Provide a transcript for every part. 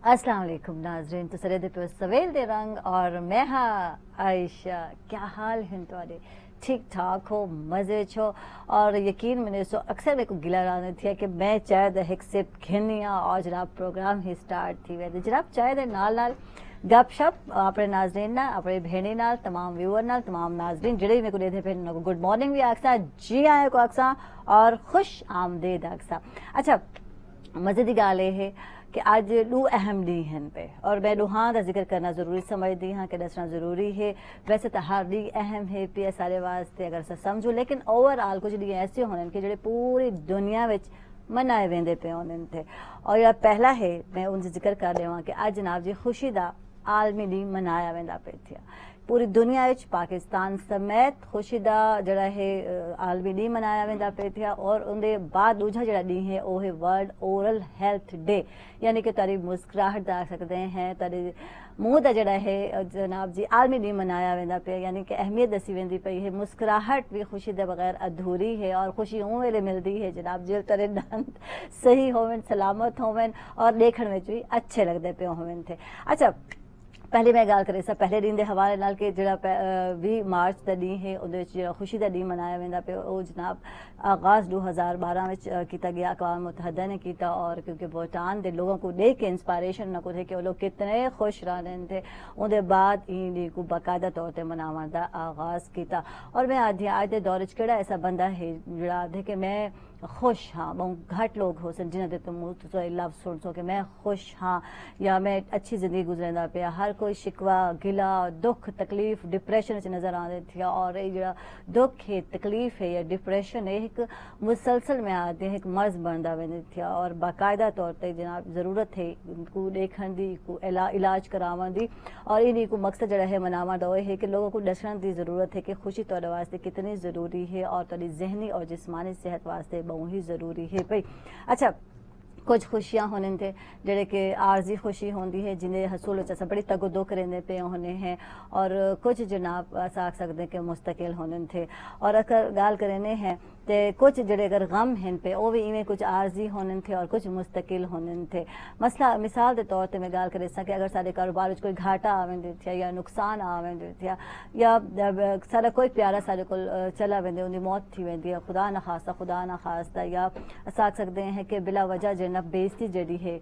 अस्सलाम वालेकुम नाजरीन। तो सरे पे सवेल दे रंग और मैं हाँ आयशा, क्या हाल है तुहारे? ठीक ठाक हो, मज़े छो? और यकीन मैंने सो अक्सर मेरे को गिला रहने थी कि मैं चाय द हिक सिप घिनी और जनाब प्रोग्राम ही स्टार्ट थी वे जनाब चाय दे नाल गपशप अपने नाजरीन ना अपने भेणी नाल तमाम व्यूअर नाल तमाम नाजरीन जेडे मेरे को देते पे गुड मॉर्निंग भी आखसा, जी आए को आखसा और खुश आमदीद आखसा। अच्छा, मजे की गाल यह है कि अज दो अहम डी हैं पे और मैं दोहां का जिक्र करना जरूरी समझती हाँ कि दसना जरूरी है। वैसे तो हर डी अहम है पे सारे वास्ते अगर अस समझो, लेकिन ओवरऑल कुछ डी ऐसे होने कि जो पूरी दुनिया विच मनाए वेंदे पे होने थे। और यह पहला है मैं उनसे जिक्र कर देवा कि अज जनाब जी खुशी का आलमी डी मनाया वेंदा पे थे। पूरी दुनिया विच पाकिस्तान समेत खुशी का जड़ा है आलमी डी मनाया वेंदा पे थे। और उनके बाद दूजा जड़ा डी है वो है वर्ल्ड ओरल हेल्थ डे, यानी कि तारी मुस्कुराहट दा सकते हैं तारी मुंह का जड़ा है जनाब जी आलमी डी मनाया वेंदा पे, यानी कि अहमियत दसी वेंदी पई है। मुस्कुराहट भी खुशी के बगैर अधूरी है और खुशी उन वेले मिलती है जनाब जी तेरे दंद सही होवन, सलामत होवन और देखने में भी अच्छे लगते पे होवन थे। अच्छा, पहले मैं गल करे पहले दिन के हवाले नाल कि जो 20 मार्च का डी है वो खुशी का डी मनाया वेंदा पे वो जनाब आगाज 2012 में किया गया, अक़वाम मुत्तहिदा ने किया। और क्योंकि भूटान के लोगों को देख के इंस्पायरेशन न थे कि वो लोग कितने खुश रहने थे, उनके बाद इन डी को बाकायदा तौर पर मनावन का आगाज किया। और मैं आदि आज के दौर च ऐसा बंदा है जो आदे कि मैं खुश हाँ, बहुत घट लोग हो सन जिन्हें तुम मुँह लफ्ज सुन सो कि मैं खुश हाँ या मैं अच्छी जिंदगी गुजरदा पे। हर कोई शिकवा गिला दुख तकलीफ डिप्रेशन च नजर आते थे। और ये जो दुख है तकलीफ है या डिप्रेशन है एक मुसलसल में आते हैं, एक मर्ज बनता वेंदे थे। और बाकायदा तौर पर जनाब ज़रूरत है इनको देखने की, को इलाज करावन की। और इन्हीं को मकसद जरा है मनावा का है कि लोगों को दसन की ज़रूरत है कि खुशी तौर वास्ते कितनी ज़रूरी है और थोड़ी जहनी और जिस्मानी सेहत वास्ते बहुत ही ज़रूरी है भाई। अच्छा, कुछ खुशियाँ होने थे जेडे कि आर्जी खुशी होंगी है जिन्हें हसूल अस बड़ी तगो करेंदे पे होने हैं। और कुछ जनाब अस आख सकते हैं कि मुस्तकिल होने थे। और अगर गाल करें हैं तो कुछ जड़े अगर गम हैं पे वो भी इवें कुछ आर्जी होने थे और कुछ मुस्तकिल होने थे। मसला मिसाल के तौर पर मैं गाल करे कि अगर सारे कारोबार कोई घाटा आवेंदे थे या नुकसान आवेंदे थे या सारा कोई प्यारा सारे को चला वेंदे उनकी मौत थी वेंदी है खुदा न खास्ता या अस आख सकते हैं कि बिला वजह जना बेइज्जती जड़ी है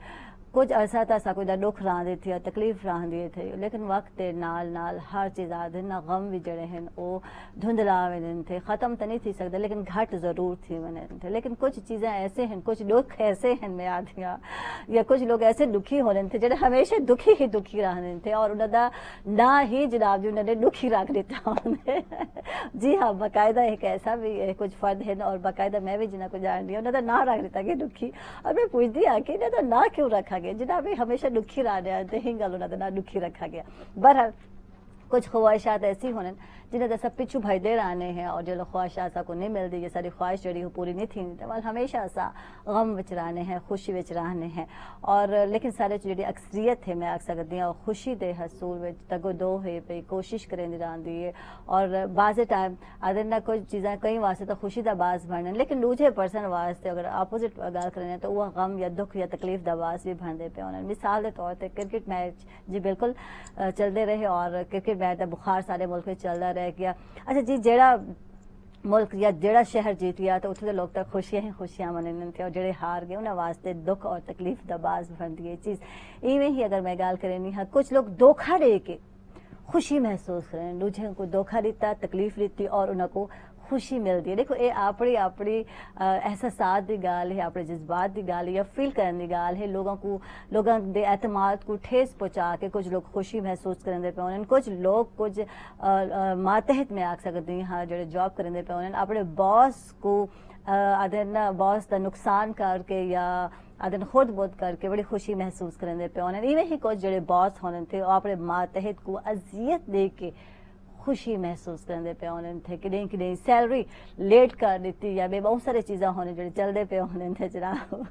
कुछ अरसा तो असा कोई दुख रहंदे थे तकलीफ रहंदी थे। लेकिन वक्त के नाल नाल हर चीज़ आदि ना गम भी जड़े हैं वो धुंधला वेंदे थे, ख़त्म तो नहीं थी सकते लेकिन घट ज़रूर थी वने थे। लेकिन कुछ चीज़ें ऐसे हैं, कुछ दुख ऐसे हैं में आदियाँ या कुछ लोग ऐसे दुखी होने थे जो हमेशा दुखी ही दुखी रहने थे और उन्होंने ना ही जनाब जी उन्होंने दुखी रख दिता जी हाँ, बाकायदा एक ऐसा भी कुछ फर्द है और बाकायदा मैं भी जिन्हें को जान दी उन्होंने ना रख दिता कि दुखी। और मैं पूछती हाँ कि इन्हें तो ना क्यों रखा जिन्हें भी हमेशा दुखी रहा ही गल उन्होंने ना दुखी रखा गया। बहरहाल कुछ ख्वाहिशात ऐसी होने जिन्हें दस पिछू भजते रहने हैं और जो ख्वाहिशात को नहीं मिलती ये सारी ख्वाहिश जड़ी वो पूरी नहीं थी वाल हमेशा असा गम विच रहने हैं खुशी विच रहने हैं। और लेकिन सारे जी अक्सरियत है मैं आख सकती हूँ खुशी के हसूल में तगो दो है पे कोशिश करें रही है। और बाज़ टाइम अदर ना कुछ चीज़ें कई वास्ते तो खुशी का बास बनने लेकिन दूजे पर्सन वास्ते अगर अपोजिट गाल करें तो वह गम या दुख या तकलीफ का बास भी बनते पे होने। मिसाल के तौर पर क्रिकेट मैच जी बिल्कुल चलते रहे और क्रिकेट मैच का बुखार सारे मुल्क में चलता रह गया। अच्छा जी, जेड़ा मुल्क या जेड़ा शहर जीत गया तो उत्थे लोग तो खुशियां ही खुशियां मनने थे और जेड़े हार गए उन्हें वास्ते दुख और तकलीफ का बास बनती है चीज़। इवें ही अगर मैं गाल करें हाँ कुछ लोग धोखा दे के खुशी महसूस करें, दूजे को धोखा दिता तकलीफ दी और उनको खुशी मिलती है। देखो ये अपनी अपनी एहसास की गाल है, अपने जज्बात की गाल है या फील करने की गाल है। लोगों के एतमाद को ठेस पहुँचा के कुछ लोग खुशी महसूस करेंदे पे होने, कुछ लोग कुछ मातहत में आख सकते हैं हाँ जो जॉब करेंदे पे होने अपने बॉस को आदन बॉस का नुकसान करके या आदन खुद बोध करके बड़ी खुशी महसूस करेंदे पे होने। इवें ही कुछ जो बॉस होने थे अपने मातहत को अजियत दे के खुशी महसूस करते पे होने थे कि नहीं सैलरी लेट कर दी या बे बहुत सारी चीज़ा होने जो चलते पे होने थे जनाब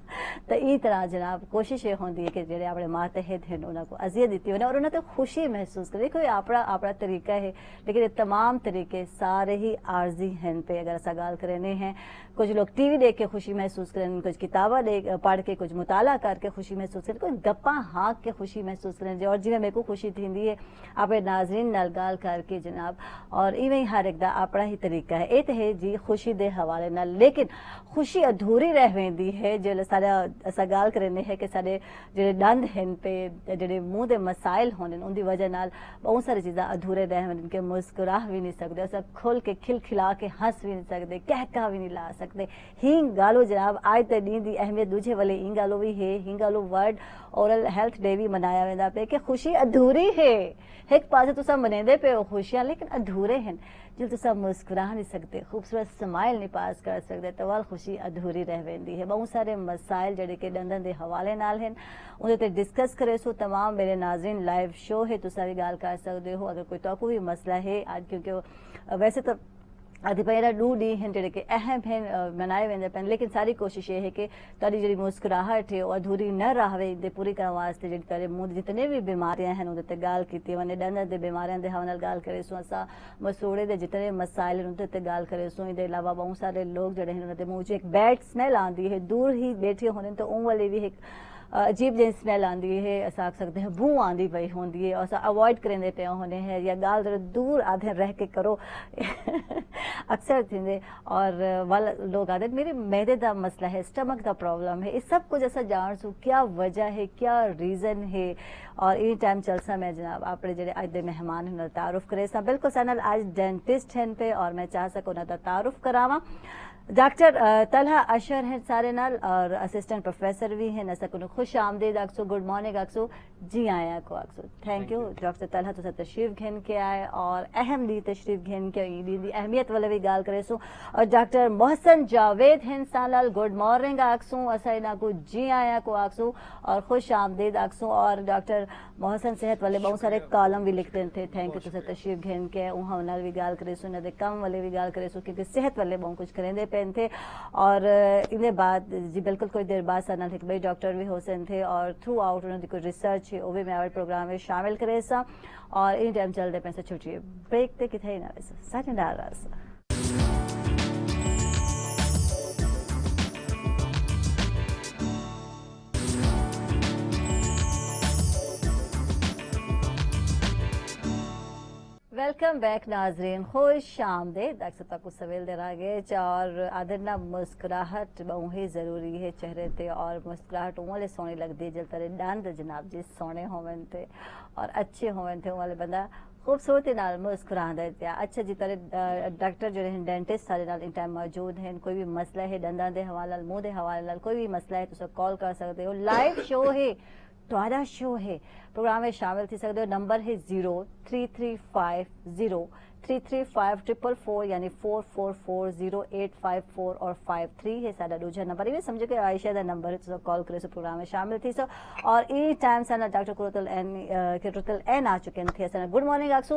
तो ई तरह जनाब कोशिश ये होती है कि जेडे अपने मातहत हैं उनको अजियत दी होने और उन्हें तो खुशी महसूस कर कोई अपना अपना तरीका है लेकिन ये तमाम तरीके सारे ही आर्जी हैं पे अगर ऐसा गाल करने हैं कुछ लोग टीवी देख के खुशी महसूस करें कुछ किताबा पढ़ के कुछ मुताला करके खुशी महसूस करें कोई गप्पा हाँक के खुशी महसूस करें और जिन्हें मेरे को खुशी थी है अपने नाजरीन नाल गाल करके जनाब और इवें ही हर एक दा अपना ही तरीका है ये है जी खुशी दे हवाले नाल लेकिन खुशी अधूरी रह वेंदी है जो सारा असा गाल करने है कि सारे जेडे दंद हैं पे जेडे मुंह दे मसाइल होने उनकी वजह नाल बहुत सारी चीज़ा अधूरे रह वेंदी के मुस्कुरा भी नहीं सकते असा खुल के खिलखिला के हंस भी नहीं सकते कहका भी नहीं ला सकते हिंग गालो जनाब आज ते ॾींहं दी अहमियत दूजे वाले हिंग गालो भी है हिंग गालो वर्ल्ड ओरल हेल्थ डे भी मनाया वेंदा पे कि खुशी अधूरी है एक पासे तुसा मनेंदे पे खुशियां लेकिन अधूरे हैं जो तुसा मुस्कुरा नहीं सकते खूबसूरत स्माइल नहीं पास कर सकते तो वह खुशी अधूरी रह वेंदी है बहुत सारे मसाइल जड़े के दंदन दे हवाले नाल हैं उन्हें ते डिस्कस करे सो तमाम मेरे नाज़रीन लाइव शो है तुसा भी गाल कर सकते हो अगर कोई तो कोई मसला है आज क्योंकि वैसे तो अभी पहिरा डू डी हैं जड़े के अहम हैं मनाए वेंदे पे लेकिन सारी कोशिश ये है कि तारी जी मुस्कुराहट है वो अधूरी न रहे दे पूरी करने वास्ते जी करे मुंह जितने भी बीमारियां हैं उनते गाल की वने दंद दे बीमारियां दे हवाले गाल करे सो असा मसूड़े दे जितने मसाइल उनते गाल करे सो इदे अलावा बहुत सारे लोग जड़े हैं उनते मुंह एक बैड स्मेल आंदी है दूर ही बैठे होने तो उन वाले भी एक अजीब जी स्मेल आंदी है असा आख सकते हैं बू आंदी पई होंदी है असा अवॉइड करेंदे पे होने हैं या गाल दूर आधे रह के करो अक्सर थींदे और वाला लोग आते मेरे मैदे का मसला है स्टमक का प्रॉब्लम है इस सब कुछ ऐसा जान सू क्या वजह है क्या रीज़न है और इन टाइम चलसा मैं जनाब आपने जड़े आज दे मेहमान हैं तारुफ करे सा बिल्कुल सनल आज डेंटिस्ट हैं पे और मैं चाह सकूँ ना तारुफ करावा डॉक्टर तलहा अशर हैं सारे नाल और असिस्टेंट प्रोफेसर भी हैं नसा को खुश आमदीद अक्सो गुड मॉर्निंग अक्सो जी आया को अक्सो थैंक यू डॉक्टर तलहा तो तशरीफ घेन के आए और अहम दी तशरीफ घेन के दी अहमियत वाले भी गाल करे सो और डॉक्टर मोहसन जावेद हैं सालाल गुड मॉर्निंग अक्सो असा ना को जी आया को अक्सो और खुश आमदीद अक्सो और डॉक्टर मोहसन सेहत वाले बहुत सारे कॉलम भी लिखते थे थैंक यू तो तशरीफ घेन के उहाँ नाल भी गाल करे सो न कम वाले भी गाल करे सो क्योंकि सेहत वाले बहुत कुछ करेंदे पेन थे और इन्हें बाद जी बिल्कुल कोई देर बाद सनल एक बड़े डॉक्टर भी होसन थे और थ्रू आउट उन्होंने कोई रिसर्च है वो भी मैं प्रोग्राम में शामिल करे सा और इन टाइम चलते पैसे छुट्टी ब्रेक ते किथे ना वैसे सच डाल रहा सा वेलकम बैक नाजरीन खुश आमदीद अक्सर तक सवेल दे आगे और आदरना मुस्कुराहट बहुत ही ज़रूरी है चेहरे ते और मुस्कुराहट वाले सोने लगती है जल तरह दंद जनाब जी सोने होवन थे और अच्छे होवन थे वाले बंदा खूबसूरती नाल मुस्कुरांदा पिया अच्छा जी तरह डॉक्टर जो हैं डेंटिस्ट सारे नाल इन टाइम मौजूद हैं कोई भी मसला है दंदां दे हवाले मुंह दे हवाले कोई भी मसला है तो कॉल कर सकते हो लाइव शो है तुम्हारा शो है प्रोग्राम में शामिल थी सकते हो नंबर है 0335033544 यानी 444085 और 53 है साडा दूजा नंबर ये समझो कि आयशा दा नंबर है तो कॉल करे सो प्रोग्राम में शामिल थी सो और ई टाइम साना डॉक्टर कुरतल एन आ चुके थे साना गुड मॉर्निंग अक्सू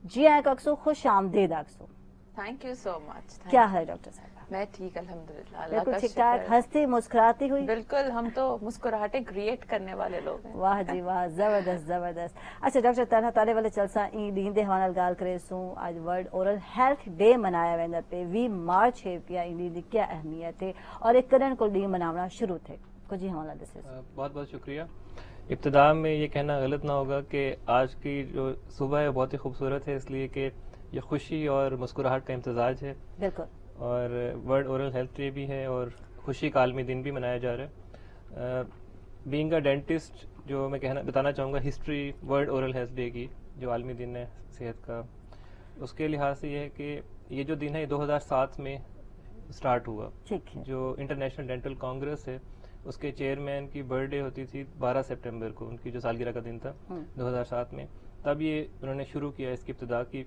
जी आए अक्सू खुश आमदीद Aksu thank you so much क्या है डॉक्टर साहब मैं ठीक अल्हम्दुलिल्लाह बिल्कुल ठीक ठाक हंसती मुस्कुराती हुई बिल्कुल हम तो मुस्कुराहटें क्रिएट करने वाले लोग हैं वाह जी वाह जबरदस्त जबरदस्त अच्छा डॉक्टर तलहा ताले वाले चलसा ई ॾींहं ते हवाले ॻाल्हि करे सूं आज वर्ल्ड ओरल हेल्थ डे मनाया वेंदा पे 20 मार्च है पिया इन ॾींहं दी क्या अहमियत है और एक कदन को ॾींहुं मनावना शुरू थे कुछ ही हवाला दसे बहुत बहुत शुक्रिया इब्तिदा में ये कहना गलत ना होगा कि आज की जो सुबह है बहुत ही खूबसूरत है इसलिए कि ये खुशी और मुस्कुराहट का इम्तजाज है बिल्कुल और वर्ल्ड ओरल हेल्थ डे भी है और खुशी का आलमी दिन भी मनाया जा रहा है बीइंग अ डेंटिस्ट जो मैं बताना चाहूँगा history world oral health day की जो आलमी दिन है सेहत का उसके लिहाज से ये है कि ये जो दिन है 2007 में स्टार्ट हुआ जो इंटरनेशनल डेंटल कांग्रेस है उसके चेयरमैन की बर्थडे होती थी 12 सितंबर को उनकी जो सालगिरह का दिन था 2007 में तब ये उन्होंने शुरू किया इसकी इब्तिदा की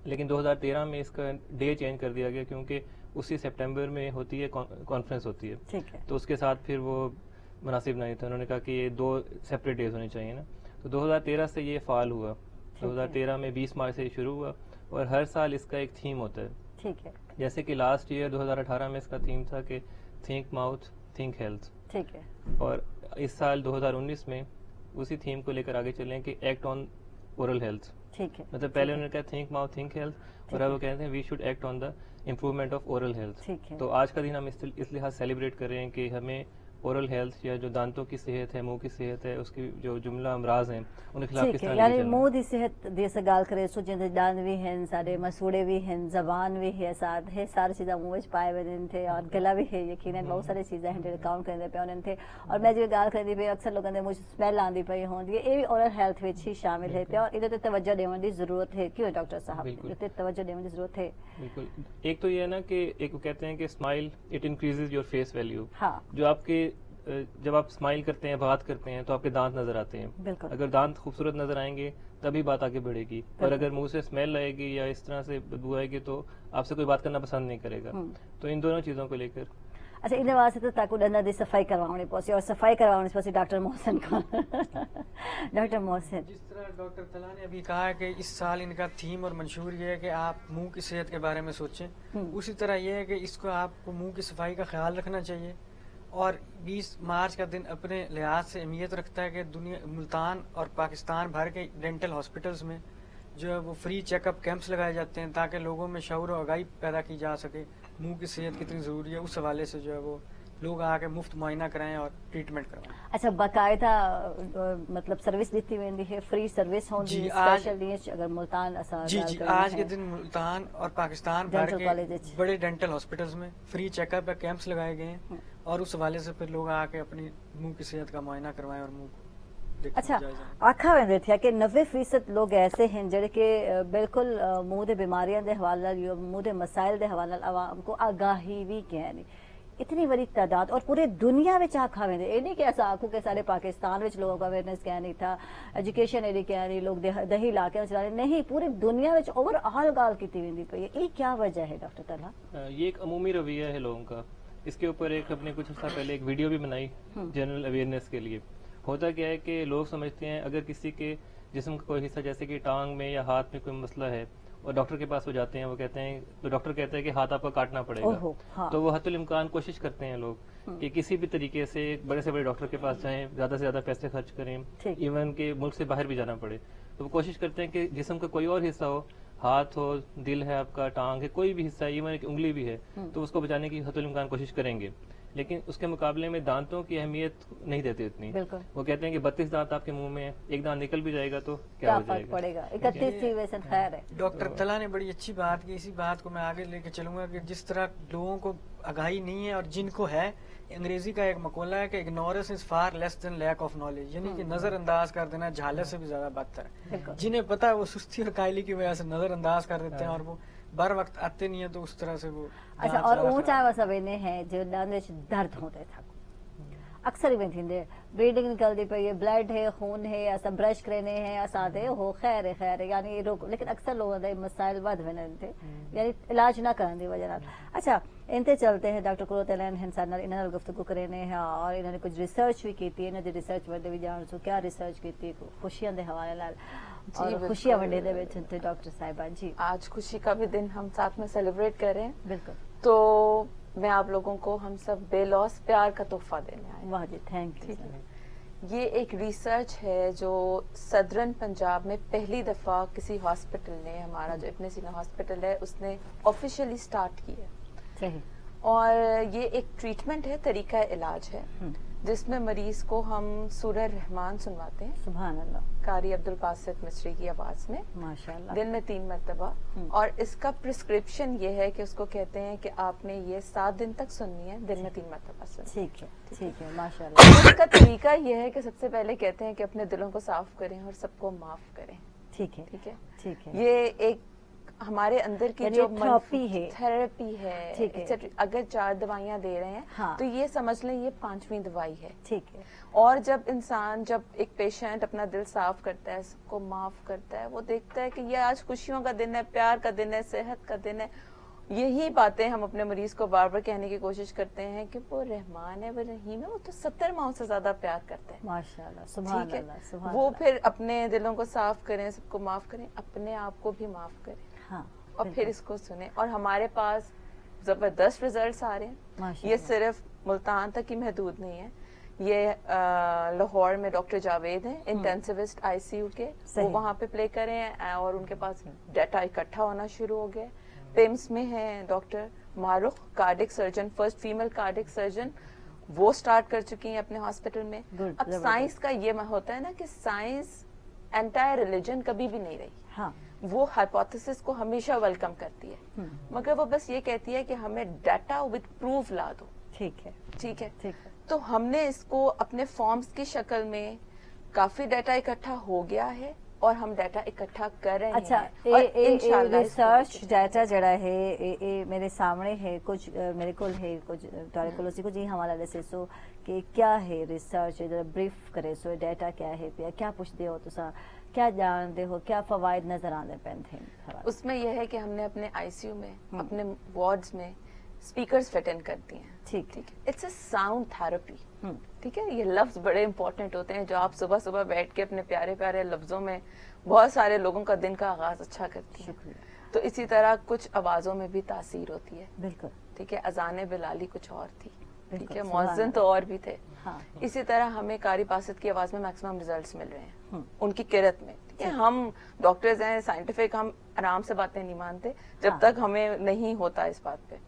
लेकिन 2013 में इसका डे चेंज कर दिया गया क्योंकि उसी सितंबर में होती है कॉन्फ्रेंस होती है तो उसके साथ फिर वो मुनासिब नहीं था उन्होंने कहा कि ये 2 सेपरेट डेज होने चाहिए ना तो 2013 से ये फाल हुआ 2013 में 20 मार्च से शुरू हुआ اور ہر سال اس کا ایک تھیم ہوتا ہے. ٹھیک ہے. جیسے کہ لاسٹ ایئر 2018 میں اس کا تھیم تھا کہ تھنک ماؤتھ تھنک ہیلتھ. ٹھیک ہے. اور اس سال 2019 میں اسی تھیم کو لے کر آگے چلیں کہ ایکٹ آن اورل ہیلتھ. ٹھیک ہے. مطلب پہلے انہوں نے کہا تھنک ماؤتھ تھنک ہیلتھ اور اب وہ کہتے ہیں we should act on the improvement of oral health. ٹھیک ہے. تو آج کا دن ہم اس لحاظ سیلیبریٹ کر رہے ہیں کہ ہمیں اورل ہیلتھ یا جو دانتوں کی صحت ہے, منہ کی صحت ہے, اس کی جو جملہ امراض ہیں ان کے خلاف کس طرح یعنی منہ دی صحت دی سے گال کرے سو جن دان بھی ہیں, سارے مسوڑے بھی ہیں, زبان بھی ہے, ساتھ ہے ساری چیزیں منہ وچ پائے ہوئے تھے, اور گلا بھی ہے. یقیناً بہت ساری چیزیں ہیں جو کاؤنٹ کرنے پہ انہوں تھے. اور میں جو گال کردی پئی اکثر لوگوں نے مجھ سمیل آندی پئی ہوندی, یہ بھی اورل ہیلتھ وچ ہی شامل ہے. اور ادھر توجہ دینے کی ضرورت ہے. کیوں ڈاکٹر صاحب ادھر توجہ دینے کی ضرورت ہے؟ بالکل. ایک تو یہ ہے نا کہ ایک کہتے ہیں کہ smile it increases your face value. ہاں. جو آپ کے جب آپ اسمائل کرتے ہیں, بات کرتے ہیں, تو آپ کے دانت نظر آتے ہیں. بالکل. اگر دانت خوبصورت نظر آئیں گے تبھی بات آگے بڑھے گی. اور اگر منہ سے اسمیل آئے گی یا اس طرح سے بدبو آئے گی تو آپ سے کوئی بات کرنا پسند نہیں کرے گا. تو ان دونوں چیزوں کو لے کر اچھا ان واسطے تو تاکو ڈنڈا دی صفائی کروانی پوسی, اور صفائی کروانی پوسی ڈاکٹر محسن کو. ڈاکٹر محسن, جس طرح ڈاکٹر طلحہ نے ابھی کہا ہے کہ اس سال ان کا تھیم اور منشور یہ ہے کہ آپ منہ کی صحت کے بارے میں سوچیں, اسی طرح یہ ہے کہ اس کو آپ کو منہ کی صفائی کا خیال رکھنا چاہیے. اور 20 مارچ کا دن اپنے لحاظ سے اہمیت رکھتا ہے کہ دنیا ملتان اور پاکستان بھر کے ڈینٹل ہاسپٹلز میں جو ہے وہ فری چیک اپ کیمپس لگائے جاتے ہیں تاکہ لوگوں میں شعور و آگاہی پیدا کی جا سکے منہ کی صحت کتنی ضروری ہے. اس حوالے سے جو ہے وہ لوگ آ کے مفت معائنہ کرائیں اور ٹریٹمنٹ کروائیں. اچھا باقاعدہ مطلب سروس دیتی ویندی ہے, فری سروس ہوندی ہے اسپیشل نہیں اگر ملتان اسا جی آج کے دن ملتان اور پاکستان بھر کے بڑے ڈینٹل ہاسپٹلز میں فری چیک اپ کیمپس لگائے گئے ہیں اور اس حوالے سے پھر لوگ آ کے اپنی منہ کی صحت کا معائنہ کروائیں اور منہ. اچھا آکھا ویندے تھیا کہ 90% لوگ ایسے ہیں جڑے کہ بالکل منہ دے بیماریاں دے حوالے منہ دے مسائل دے حوالے عوام کو آگاہی بھی کہنی. اتنی بڑی تعداد اور پورے دنیا میں آکھا ویندے, یہ نہیں کہ ایسا آکھو کہ سارے پاکستان میں لوگوں کا اویئرنیس کیا نہیں تھا, ایجوکیشن ایڈی کیا نہیں, لوگ دہی علاقے میں چلا نہیں, پوری دنیا میں اوور آل گال کی ویندی پئی ہے. یہ کیا وجہ ہے ڈاکٹر طلحہ؟ یہ ایک عمومی رویہ ہے لوگوں کا. اس کے اوپر ایک اپنے کچھ عرصہ پہلے ایک ویڈیو بھی بنائی جنرل اویئرنیس کے لیے. ہوتا کیا ہے کہ لوگ سمجھتے ہیں اگر کسی کے جسم کا کوئی حصہ جیسے کہ ٹانگ میں یا ہاتھ میں کوئی مسئلہ ہے اور ڈاکٹر کے پاس وہ جاتے ہیں, وہ کہتے ہیں تو ڈاکٹر کہتا ہے کہ ہاتھ آپ کو کاٹنا پڑے گا. تو وہ حتی الامکان کوشش کرتے ہیں لوگ کہ کسی بھی طریقے سے بڑے سے بڑے ڈاکٹر کے پاس جائیں, زیادہ سے زیادہ پیسے خرچ کریں, ایون کہ ملک سے باہر بھی جانا پڑے. تو وہ کوشش کرتے ہیں کہ جسم کا کوئی اور حصہ ہو, ہاتھ ہو, دل ہے آپ کا, ٹانگ ہے, کوئی بھی حصہ, ایون کہ انگلی بھی ہے, تو اس کو بچانے کی حتی الامکان کوشش کریں گے. لیکن اس کے مقابلے میں دانتوں کی اہمیت نہیں دیتے اتنی. وہ کہتے ہیں کہ 32 دانت آپ کے منہ میں, ایک دانت نکل بھی جائے گا تو کیا ہو جائے گا. 31 تھی ویسے خیر ہے. ڈاکٹر طلحہ نے بڑی اچھی بات کی. اسی بات کو میں آگے لے کے چلوں گا کہ جس طرح لوگوں کو آگاہی نہیں ہے اور جن کو ہے, انگریزی کا ایک مقولہ ہے کہ ignorance is far less than lack of knowledge, یعنی کہ نظر انداز کر دینا جہالت سے بھی زیادہ بدتر ہے. جنہیں پتا ہے وہ سستی اور قائلی کی وجہ سے نظر انداز کر دیتے ہیں اور وہ بر وقت آتے نہیں ہیں تو اس طرح سے وہ. اچھا اور اونچا وسا وینے ہیں جو دانت درد ہوتے تھا اکثر ہی تھیندے, بلیڈنگ نکلتی پئی ہے, بلڈ ہے, خون ہے, ایسا برش کرنے ہیں, ایسا دے ہو خیر ہے یعنی روک, لیکن اکثر لوگوں دے مسائل ود وینے تھے یعنی علاج نہ کرنے دی وجہ. اچھا انتے چلتے ہیں ڈاکٹر قرۃ العین انسان انہاں گفتگو کرنے ہیں اور انہوں نے کچھ ریسرچ بھی کیتی. انہاں دی ریسرچ ورڈے بھی جان سو کیا ریسرچ کیتی خوشیاں دے حوالے نال اور خوشیاں ونڈے دے وچ تے ڈاکٹر صاحبہ. جی آج خوشی کا بھی دن ہم ساتھ میں سیلیبریٹ کر رہے ہیں. بالکل. تو میں آپ لوگوں کو ہم سب بے لوس پیار کا تحفہ دینے آئے. واہ جی تھینک یو. یہ ایک ریسرچ ہے جو صدرن پنجاب میں پہلی دفعہ کسی ہاسپٹل نے, ہمارا جو ابن سینا ہاسپٹل ہے, اس نے آفیشیلی سٹارٹ کی ہے. صحیح. اور یہ ایک ٹریٹمنٹ ہے, طریقہ علاج ہے جس میں مریض کو ہم سورہ رحمان سنواتے ہیں. سبحان اللہ. قاری عبدالباسط مصری کی آواز میں ماشاءاللہ دن میں 3 مرتبہ. اور اس کا پرسکرپشن یہ ہے کہ اس کو کہتے ہیں کہ آپ نے یہ 7 دن تک سننی ہے, دن میں 3 مرتبہ سننی. ٹھیک ہے ٹھیک ہے ماشاءاللہ. اس کا طریقہ یہ ہے کہ سب سے پہلے کہتے ہیں کہ اپنے دلوں کو صاف کریں اور سب کو معاف کریں. ٹھیک ہے ٹھیک ہے ٹھیک ہے. یہ ایک ہمارے اندر کی جو تھراپی ہے. اگر 4 دوائیاں دے رہے ہیں تو یہ سمجھ لیں یہ 5ویں دوائی ہے. ٹھیک ہے. اور جب انسان, جب ایک پیشنٹ اپنا دل صاف کرتا ہے, سب کو معاف کرتا ہے, وہ دیکھتا ہے کہ یہ آج خوشیوں کا دن ہے, پیار کا دن ہے, صحت کا دن ہے. یہی باتیں ہم اپنے مریض کو بار بار کہنے کی کوشش کرتے ہیں کہ وہ رحمان ہے, وہ رحیم ہے, وہ تو 70 ماؤں سے زیادہ پیار کرتے ہیں. ماشاءاللہ سبحان اللہ. وہ پھر اپنے دلوں کو صاف کریں, سب کو معاف کریں, اپنے آپ کو بھی معاف کریں. हाँ, और फिर इसको सुने। और हमारे पास जबरदस्त रिजल्ट्स आ रहे हैं। माशाल्लाह। ये सिर्फ मुल्तान तक ही महदूद नहीं है, ये लाहौर में डॉक्टर जावेद हैं, इंटेंसिविस्ट आईसीयू के, वो वहाँ पे प्ले करे हैं और उनके पास डाटा इकट्ठा होना शुरू हो गया। पिम्स में है doctor Marukh, cardiac surgeon, first female cardiac surgeon, वो स्टार्ट कर चुकी हैं अपने हॉस्पिटल में। अब साइंस का ये होता है ना कि साइंस एंटायर रिलीजन कभी भी नहीं रही। हाँ, वो हाइपोथेसिस को हमेशा वेलकम करती है, मगर वो बस ये कहती है कि हमें डाटा विद प्रूफ ला दो। ठीक है, ठीक है, ठीक है। तो हमने इसको अपने फॉर्म्स की शक्ल में, काफी डाटा इकट्ठा हो गया है और हम डाटा इकट्ठा कर रहे अच्छा, हैं। और इंशाल्लाह रिसर्च डाटा जड़ा है ये मेरे सामने है, कुछ मेरे को है, कुछ तारे को सी कुछ हवाला दे सो कि क्या है रिसर्च, जरा ब्रीफ करे सो डाटा क्या है, पिया क्या पूछते हो तुसा, क्या जानते हो, क्या फवायद नजर आने पैंथे? उसमें यह है कि हमने अपने आईसीयू में, अपने वार्ड्स में स्पीकर्स फिट इन कर दिए हैं। ठीक ठीक है, इट्स अ साउंड थेरेपी। ठीक है, ये लफ्ज बड़े इंपॉर्टेंट होते हैं जो आप सुबह सुबह बैठ के अपने प्यारे प्यारे लफ्जों में बहुत सारे लोगों का दिन का आगाज अच्छा करती है। तो इसी तरह कुछ आवाजों में भी तासीर होती है। बिल्कुल। ठीक है, अजान बिलाली कुछ और थी, ठीक है, सुभान मौज़िन तो और भी थे। हाँ। इसी तरह हमें कारी बासित की आवाज में मैक्सिमम रिजल्ट्स मिल रहे हैं उनकी किरत में। ठीक है, हम डॉक्टर्स हैं, साइंटिफिक, हम आराम से बातें नहीं मानते जब तक हमें नहीं होता इस बात पे।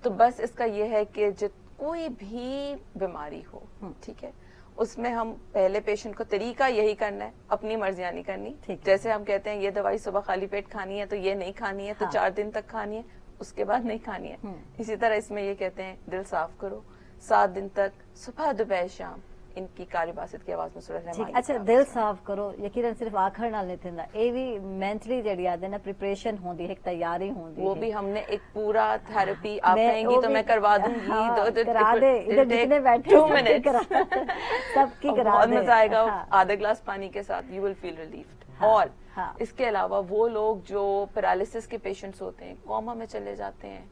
तो बस इसका ये है कि कोई भी बीमारी हो, ठीक है, उसमें हम पहले पेशेंट को तरीका यही करना है, अपनी मर्जियां नहीं करनी। जैसे हम कहते हैं ये दवाई सुबह खाली पेट खानी है तो ये नहीं खानी है, तो 4 दिन तक खानी है, उसके बाद नहीं खानी है। इसी तरह इसमें ये कहते हैं दिल साफ करो 7 दिन तक, सुबह दोपहर शाम, इनकी कारी बासित की आवाज में सूरज रहमान। अच्छा, दिल साफ करो यकीनन सिर्फ आखर नाल नहीं थिंदा, ए भी मेंटली जड़ी आदे ना प्रिपरेशन होंदी है, एक तैयारी होंदी है। वो भी हमने एक पूरा थेरेपी, आप कहेंगी तो मैं करवा दूंगी। हाँ, करा दे, इधर जितने बैठे 2 मिनट सबकी करा बहुत दे। मजा आएगा। हाँ। आधा ग्लास पानी के साथ यू विल फील रिलीव्ड। और इसके अलावा वो लोग जो पैरालिसिस के पेशेंट्स होते हैं, कोमा में चले जाते हैं,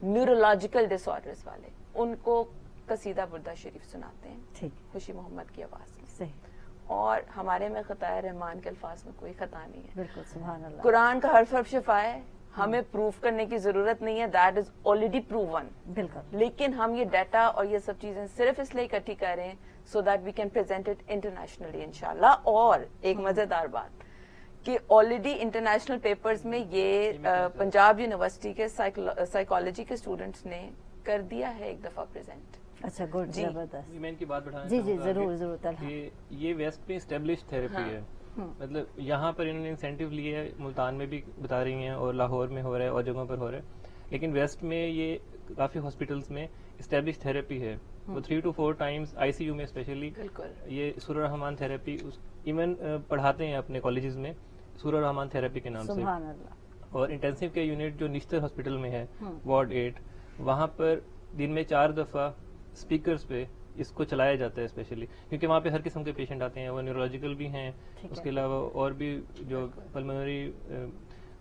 न्यूरोलॉजिकल डिसऑर्डर्स वाले, उनको कसीदा बुर्दा शरीफ सुनाते हैं, ठीक, खुशी मोहम्मद की आवाज में। सही। और हमारे में खताए रहमान के अल्फाज में कोई खता नहीं है। बिल्कुल, सुभान अल्लाह। कुरान का हर हर्फ शिफा है, हमें प्रूफ करने की जरूरत नहीं है, दैट इज ऑलरेडी प्रूवन। बिल्कुल। लेकिन हम ये डाटा और ये सब चीजें सिर्फ इसलिए इकट्ठी कर रहे हैं so that we can present it internationally इंशाल्लाह। और एक मजेदार बात कि ऑलरेडी इंटरनेशनल पेपर्स में ये पंजाब यूनिवर्सिटी के साइकोलॉजी के स्टूडेंट्स ने कर दिया है एक दफा प्रेजेंट। अच्छा, गुड, जबरदस्त। मैं इनकी बात बढ़ाना जी जी, चाहूंगा जरूर आगे जरूर तलहा। कि ये वेस्ट में स्टेब्लिश थेरेपी है। मतलब यहाँ पर इन्होंने इंसेंटिव लिए है, मुल्तान में भी बता रही हैं और लाहौर में हो रहा है और जगहों पर हो रहा है, लेकिन वेस्ट में ये काफी हॉस्पिटल्स में स्टेब्लिश थेरेपी है। वो 3 to 4 टाइम्स आईसीयू में स्पेशली ये सूरह रहमान थेरेपी इवन पढ़ाते हैं अपने कॉलेजेस में, सूरह रहमान थेरेपी के नाम से। सुभान अल्लाह। और इंटेंसिव केयर यूनिट जो निश्तर हॉस्पिटल में है, वार्ड 8, वहाँ पर दिन में 4 दफा स्पीकर्स पे इसको चलाया जाता है स्पेशली, क्योंकि वहाँ पे हर किस्म के पेशेंट आते हैं, वो न्यूरोलॉजिकल भी हैं, उसके अलावा और भी जो पल्मोनरी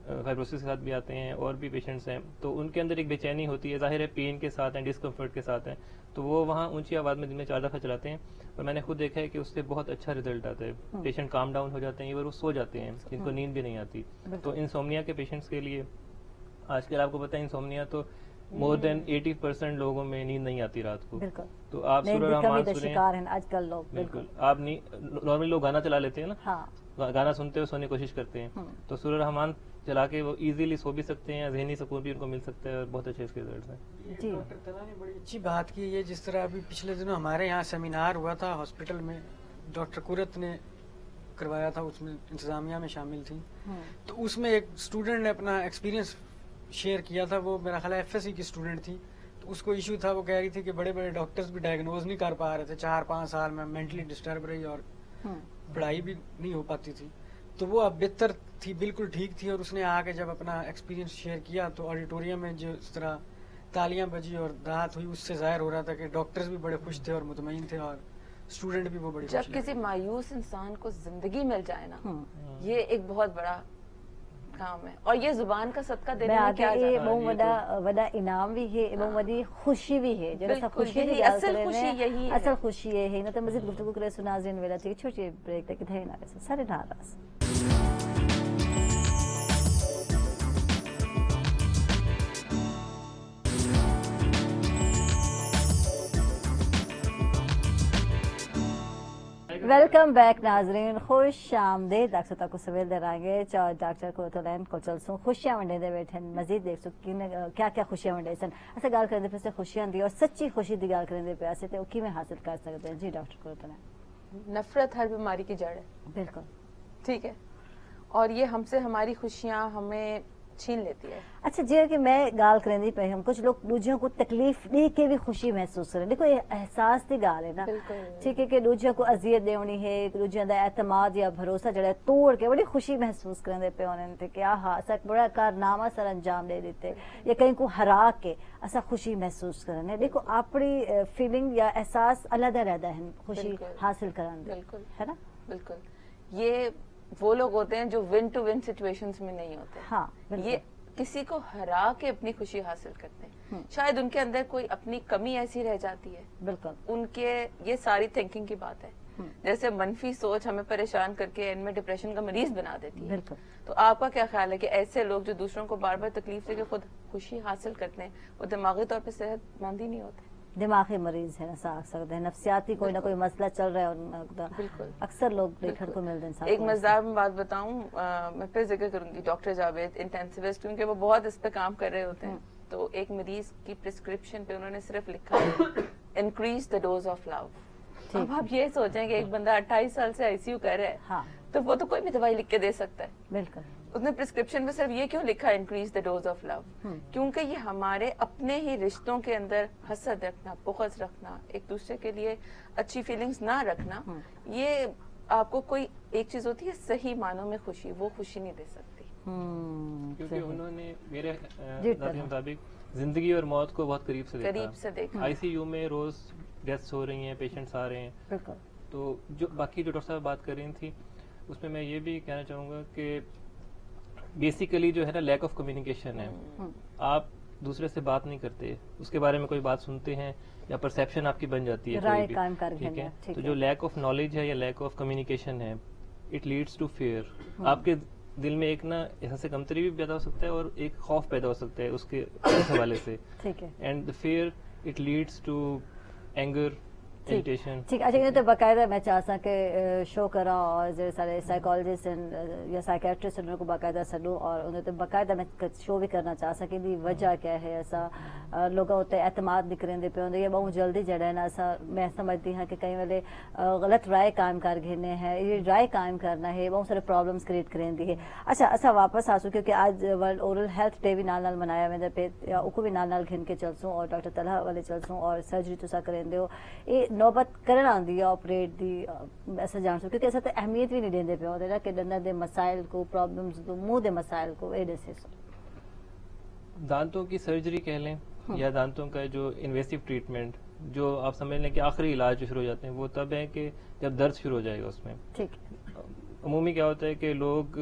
फाइब्रोसिस के साथ भी आते हैं और भी पेशेंट्स हैं, तो उनके अंदर एक बेचैनी होती है, जाहिर है पेन के साथ हैं, डिस्कम्फर्ट के साथ हैं, तो वो वहाँ ऊंची आवाज़ में दिन में 4 दफ़ा चलाते हैं। और मैंने खुद देखा है कि उससे बहुत अच्छा रिजल्ट आता है, पेशेंट काम डाउन हो जाते हैं, वो सो जाते हैं, जिनको नींद भी नहीं आती। तो इंसोम्निया के पेशेंट्स के लिए आजकल आपको पता है इंसोम्निया तो मोर देन 80% लोगों में नींद नहीं आती रात को। तो आप सूरह रहमान सुनें, शिकार हैं आजकल लोग। बिल्कुल, आप नॉर्मली लोग गाना चला लेते हैं ना, हाँ। गाना सुनते हुए सोने की कोशिश करते हैं, तो सूरह रहमान चला के वो इजीली सो भी सकते हैं, ज़हनी सुकून भी उनको मिल सकता है और बहुत अच्छे इसके रिजल्ट्स हैं। जी, डॉक्टर तला ने बड़ी अच्छी बात की है। जिस तरह अभी पिछले दिनों हमारे यहाँ सेमिनार हुआ था हॉस्पिटल में, डॉक्टर कुरत ने करवाया था, उसमें इंतजामिया में शामिल थी, तो उसमें एक स्टूडेंट ने अपना एक्सपीरियंस शेयर किया था। वो मेरा ख्याल एफएससी की स्टूडेंट थी, तो उसको इशू था, वो कह रही थी कि बड़े बड़े डॉक्टर्स भी डायग्नोज नहीं कर पा रहे थे, 4-5 साल में मेंटली डिस्टर्ब रही और पढ़ाई भी नहीं हो पाती थी। तो वो अब बेहतर थी, बिल्कुल ठीक थी, और उसने आके जब अपना एक्सपीरियंस शेयर किया तो ऑडिटोरियम में जो इस तरह तालियां बजी और दाहत हुई, उससे जाहिर हो रहा था कि डॉक्टर्स भी बड़े खुश थे और मुतमईन थे और स्टूडेंट भी वो बड़े खुश थे। जब किसी मायूस इंसान को जिंदगी मिल जाए ना, ये एक बहुत बड़ा काम है, और ये जुबान का सदका देने में क्या ये बहुत बड़ा इनाम भी है, बहुत बड़ी खुशी भी है। जरा खुशी की असल खुशी यही है, असल खुशी ये है ना। तो मजीद गुफ्तगू करे सुनाज़रीन वेला थी छोटी ब्रेक तक थे ना सारे नाराज। वेलकम बैक नाजरीन, खुश आमदीद अक्सर तक सवेल दे रांगे चार डॉक्टर को तो लैन को चलसू खुशियां वंडे दे बैठे मजीद देख सो क्या क्या खुशियां वंडे सन ऐसे गाल करदे पे से खुशियां दी और सच्ची खुशी दी गाल करदे पे ऐसे ते की में हासिल कर सकते हैं। जी डॉक्टर को तो नफरत हर बीमारी की जड़ है, बिल्कुल ठीक है, और ये हमसे हमारी खुशियां हमें छीन लेती है। अच्छा जी कि मैं गाल करेंदी पे हम कुछ लोग दूजियों को तकलीफ दे के भी खुशी महसूस करें, देखो ये एहसास की गाल है ना, ठीक है कि दूजियों को अजियत देनी है, दूजियों का एतमाद या भरोसा जड़ा तोड़ के बड़ी खुशी महसूस करेंदे पे उन्हें कि हाँ असा बड़ा कारनामा सर अंजाम दे देते या कहीं को हरा के असा खुशी महसूस करने। देखो अपनी फीलिंग या एहसास अलग रहता है खुशी हासिल करने, बिल्कुल है ना, बिल्कुल। ये वो लोग होते हैं जो विन टू विन सिचुएशंस में नहीं होते। हाँ, ये किसी को हरा के अपनी खुशी हासिल करते हैं, शायद उनके अंदर कोई अपनी कमी ऐसी रह जाती है, बिल्कुल उनके ये सारी थिंकिंग की बात है। जैसे मनफी सोच हमें परेशान करके एंड में डिप्रेशन का मरीज बना देती है। बिल्कुल। तो आपका क्या ख्याल है कि ऐसे लोग जो दूसरों को बार बार तकलीफ देके खुद खुशी हासिल करते हैं वो दिमागी तौर पर सेहतमंद ही नहीं होते, दिमागी मरीज है ना सकते हैं, नफ्सियाती कोई ना कोई मसला चल रहा है बिल्कुल। अक्सर लोग देखने को मिलते हैं। एक मजेदार में बात बताऊं, मैं फिर जिक्र करूंगी डॉक्टर जावेद इंटेंसिविस्ट, क्योंकि वो बहुत इस पे काम कर रहे होते हैं। तो एक मरीज की प्रिस्क्रिप्शन पे उन्होंने सिर्फ लिखा है increase the dose of love. अब आप ये सोचें कि एक बंदा 28 साल से आईसीयू कर रहा है, हाँ, तो वो तो कोई भी दवाई लिख के दे सकता है, बिल्कुल। उसने प्रिस्क्रिप्शन में सिर्फ ये क्यों लिखा increase the dose of love? क्योंकि ये हमारे अपने ही रिश्तों के अंदर हसद रखना, बुग़्ज़ रखना, एक दूसरे के लिए अच्छी फीलिंग्स ना रखना, ये आपको कोई एक चीज होती है सही मानों में खुशी, वो खुशी नहीं दे सकती। क्योंकि उन्होंने मेरे मुताबिक जिंदगी और मौत को बहुत करीब से देखा। आईसीयू में रोज डेथ्स हो रही हैं, पेशेंट्स आ रहे हैं। तो जो बाकी जो डॉक्टर साहब बात कर रही थी उसमें मैं ये भी कहना चाहूँगा कि बेसिकली जो है ना लैक ऑफ कम्युनिकेशन है। आप दूसरे से बात नहीं करते, उसके बारे में कोई बात सुनते हैं या परसेप्शन आपकी बन जाती है कोई भी, ठीक है। तो जो लैक ऑफ नॉलेज है या लैक ऑफ कम्युनिकेशन है, इट लीड्स टू फियर। आपके दिल में एक ना एहसास कमतरी भी पैदा हो सकता है और एक खौफ पैदा हो सकता है उसके हवाले से, ठीक है। And the fear it leads to anger, ठीक। अच्छा, ये तो बाकायदा मैं चाहता कि शो करा और जो सारे साइकोलॉजिस्ट या साइकेट्रिस्ट उन्होंने को बाकायदा सडूं और उन्हें तो बाकायदा मैं शो भी करना चाह सके दी वजह क्या है। ऐसा लोग होते एतमाद नहीं करेंदे पे होंगे, ये बहुत जल्दी जड़ा है ना, ऐसा मैं समझती हूँ कि कई वाले गलत राय कायम कर घेने हैं, ये राय कायम करना है बहुत सारे प्रॉब्लम्स क्रिएट करेंदी है। अच्छा असा वापस आसू क्योंकि आज वर्ल्ड ओरल हेल्थ डे भी नाल नाल मनाया वेंदा पे या उको भी नाल नाल घिन के चलसूं और डॉक्टर तलहा वाले चलसूं और सर्जरी तुसा करेंदे हो, ये नौबत करन आंदी है ऑपरेट दी ऐसा जान सो क्योंकि ऐसा तो अहमियत भी नहीं देंदे पे होंदे ना कि दंदां दे मसाइल को, प्रॉब्लम्स दो मुंह दे मसाइल को ए दसे दांतों की सर्जरी कह लें या दांतों का जो इन्वेसिव ट्रीटमेंट जो आप समझ लें कि आखिरी इलाज जो शुरू हो जाते हैं वो तब है कि जब दर्द शुरू हो जाएगा उसमें। ठीक। अमूमी क्या होता है कि लोग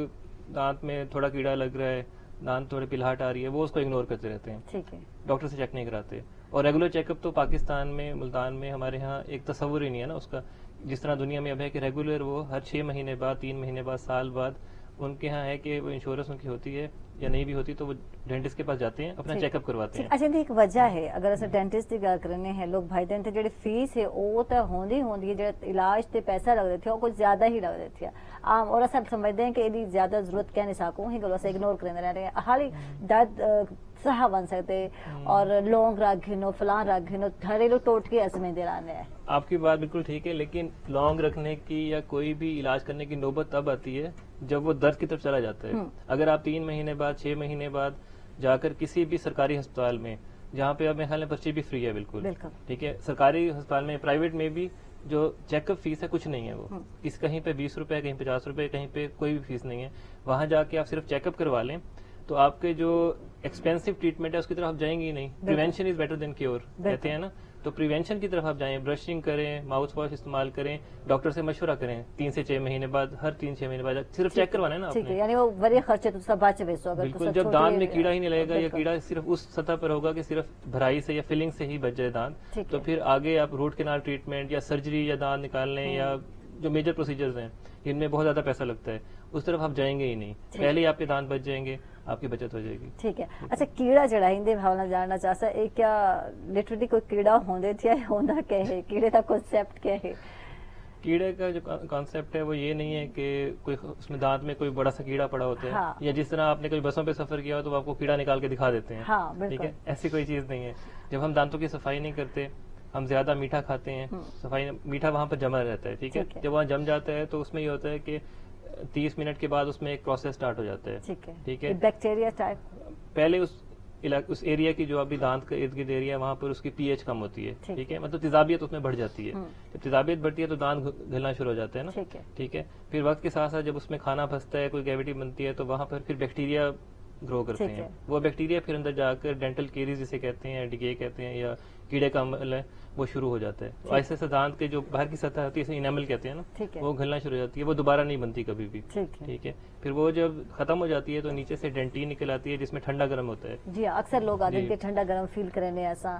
दांत में थोड़ा कीड़ा लग रहा है, दांत थोड़ी पिलहाट आ रही है, वो उसको इग्नोर करते रहते हैं, ठीक है, डॉक्टर से चेक नहीं कराते। और रेगुलर चेकअप तो पाकिस्तान में, मुल्तान में हमारे यहाँ एक तस्वुर ही नहीं है ना उसका, जिस तरह दुनिया में अब है कि रेगुलर वो हर 6 महीने बाद, 3 महीने बाद, साल बाद उनके यहाँ है कि वो इंश्योरेंस उनकी होती है या नहीं भी होती तो वो डेंटिस्ट के पास जाते हैं, अपना चेकअप करवाते हैं। अच्छा एक वजह है अगर अस डेंटिस्ट की गल करने हैं लोग भाई डेंट जी फीस है वो तो होंदी होंदी है, जो इलाज ते पैसा लगते थे वो कुछ ज्यादा ही लगते थे आम, और अस समझते हैं कि यदि ज्यादा जरूरत कह नहीं सकूँ ही गलो अस इग्नोर करते रह रहे हैं। हाली दर्द सहा बन सकते और लौंग रख घिनो, फलां रख घिनो, घरेलू टोटके असमें दे रहे हैं। आपकी बात बिल्कुल ठीक है, लेकिन लौंग रखने की या कोई भी इलाज करने की नौबत तब आती है जब वो दर्द की तरफ चला जाता है। अगर आप 3 महीने बाद, 6 महीने बाद जाकर किसी भी सरकारी अस्पताल में, जहाँ पे अब मेरे ख्याल में पर्ची भी फ्री है बिल्कुल, ठीक है, सरकारी अस्पताल में, प्राइवेट में भी जो चेकअप फीस है कुछ नहीं है, वो कहीं पे 20 रुपए, कहीं 50 रुपए, कहीं पे कोई भी फीस नहीं है। वहां जाके आप सिर्फ चेकअप करवा लें तो आपके जो एक्सपेंसिव ट्रीटमेंट है उसकी तरफ आप जाएंगे ही नहीं। Prevention is better than cure कहते हैं ना, तो प्रिवेंशन की तरफ आप जाएं, ब्रशिंग करें, माउथ वॉश इस्तेमाल करें, डॉक्टर से मशवरा करें 3 से 6 महीने बाद, हर 3-6 महीने बाद सिर्फ चेक करवाना है ना आपने, यानी वो बड़े खर्चे तो सब बच बेसो। अगर बिल्कुल, जब दांत में कीड़ा ही नहीं लगेगा या कीड़ा सिर्फ उस सतह पर होगा कि सिर्फ भराई से या फिलिंग से ही बच जाए दांत, तो फिर आगे आप रूट कैनाल ट्रीटमेंट या सर्जरी या दांत निकालने या जो मेजर प्रोसीजर्स हैं इनमें बहुत ज्यादा पैसा लगता है, उस तरफ आप जाएंगे ही नहीं। पहले ही आपके दांत बच जाएंगे, आपकी बचत हो जाएगी। ठीक है। अच्छा कीड़ा जड़ा हिंदे भावना जानना चाहता है क्या लिटरली कोई कीड़ा होंदे थे होंदा क्या है, कीड़े का कांसेप्ट क्या है? कीड़े का जो कॉन्सेप्ट है वो ये नहीं है कि कोई उसमें दांत में कोई बड़ा सा कीड़ा पड़ा होता है, हाँ। या जिस तरह आपने कोई बसों पे सफर किया हो तो वो आपको कीड़ा निकाल के दिखा देते हैं, हाँ, ठीक बिल्कुल। है, ऐसी कोई चीज नहीं है। जब हम दांतों की सफाई नहीं करते, हम ज्यादा मीठा खाते हैं, सफाई मीठा वहां पर जमा रहता है, ठीक है, ठीक है। जब वहाँ जम जाता है तो उसमें ये होता है कि 30 मिनट के बाद उसमें एक प्रोसेस स्टार्ट हो जाता है, ठीक है। बैक्टीरिया टाइप पहले उस एरिया की जो अभी दांत का इर्द गिर्द एरिया है वहाँ पर उसकी पीएच कम होती है, ठीक है, मतलब तेजाबियत उसमें बढ़ जाती है। जब तेजाबियत बढ़ती है तो दांत घुलना शुरू हो जाते हैं ना, ठीक है। फिर वक्त के साथ साथ जब उसमें खाना फंसता है, कोई कैविटी बनती है, तो वहाँ पर फिर बैक्टीरिया ग्रो करते हैं। वो बैक्टीरिया फिर अंदर जाकर डेंटल केरीज जिसे कहते हैं, डिके कहते हैं, या कीड़े का अमल है, वो शुरू हो जाता है। तो ऐसे दांत के जो बाहर की सतह होती है, इनेमल कहते हैं ना, वो घुलना शुरू हो जाती है, वो दोबारा नहीं बनती कभी भी, ठीक है। फिर वो जब खत्म हो जाती है तो नीचे से डेंटिन निकल आती है जिसमें ठंडा गर्म होता है। जी, अक्सर लोग आते हैं ठंडा गर्म फील करेंगे ऐसा,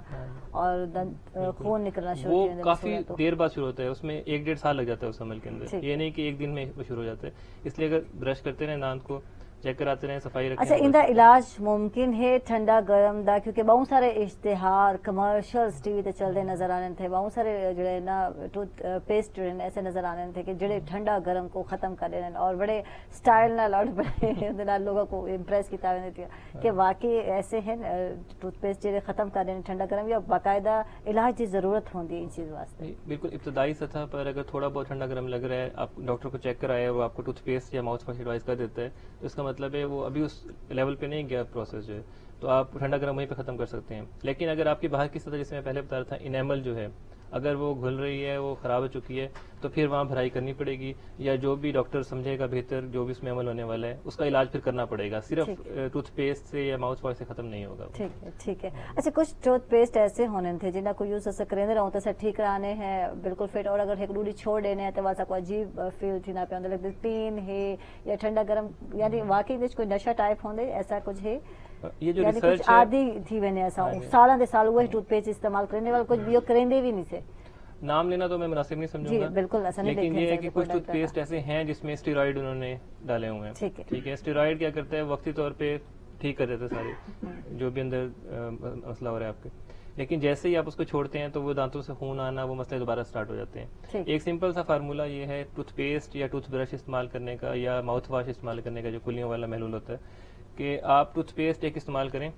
और खून निकलना शुरू वो काफी देर बाद शुरू होता है, उसमें 1-1.5 साल लग जाता है उस अमल के अंदर, ये नहीं कि एक दिन में वो शुरू हो जाता है। इसलिए अगर ब्रश करते रहे, दांत को चेक कराते रहे, सफाई रखें। अच्छा, इंदा इलाज मुमकिन है ठंडा गर्म दा, क्योंकि बहुत सारे इश्तिहार कमर्शियल्स टीवी ते चलते नजर आने थे, बहुत सारे जड़े ना टूथ पेस्ट ऐसे नजर आने थे कि जड़े ठंडा गर्म को खत्म कर देने, और बड़े स्टाइल नाल और बड़े लोगों को इम्प्रेस किया थी कि वाकई ऐसे हैं टूथपेस्ट जड़े खत्म कर देने ठंडा गर्म, या बाकायदा इलाज की जरूरत होती है इन चीज वास्ते? बिल्कुल इब्तदाई सतह पर अगर थोड़ा बहुत ठंडा गर्म लग रहा है, आप डॉक्टर को चेक कराए, वो आपको टूथपेस्ट या माउथ वॉश एडवाइस कर देता है, तो इसका मतलब है वो अभी उस लेवल पे नहीं गया प्रोसेस जो है, तो आप ठंडा गर्म वहीं पे खत्म कर सकते हैं। लेकिन अगर आपकी बाहर की सतह, जैसे मैं पहले बता रहा था, इनेमल जो है, अगर वो घुल रही है, वो खराब हो चुकी है, तो फिर वहाँ भराई करनी पड़ेगी, या जो भी डॉक्टर समझेगा बेहतर, जो भी उसमें अमल होने वाला है उसका इलाज फिर करना पड़ेगा। सिर्फ टूथपेस्ट से या माउथ वॉश से खत्म नहीं होगा। ठीक है। अच्छा, कुछ टूथपेस्ट ऐसे होने थे जिन्हें को यूज अस करेंदे रहूं तो ठीक कराने हैं बिल्कुल फिट, और अगर एक डूडी छोड़ देने हैं तो वासा को अजीब फील थी ना पे लगता पेन है या ठंडा गर्म, यानी वाकई में कोई नशा टाइप होंदे, ऐसा कुछ है? ये जो यानी रिसर्च कुछ आदि थी वेने ऐसा साल दे साल वही टूथपेस्ट इस्तेमाल करने वाले कुछ भी करेंदे भी नहीं से, नाम लेना तो मैं मुनासिब नहीं समझूंगा, बिल्कुल ऐसा नहीं, लेकिन ये है कि कुछ टूथपेस्ट ऐसे हैं जिसमें स्टेरॉइड उन्होंने डाले हुए हैं, ठीक है। स्टेरॉइड क्या करता है, वक्ती तौर पे ठीक कर देता है सारे जो भी अंदर मसला हो रहा है आपके, लेकिन जैसे ही आप उसको छोड़ते हैं तो वो दांतों से खून आना, वो मसले दोबारा स्टार्ट हो जाते हैं। एक सिंपल सा फार्मूला ये है टूथपेस्ट या टूथब्रश इस्तेमाल करने का, या माउथ वॉश इस्तेमाल करने का, जो कुलियों वाला महलूल होता है, कि आप टूथपेस्ट एक इस्तेमाल करें,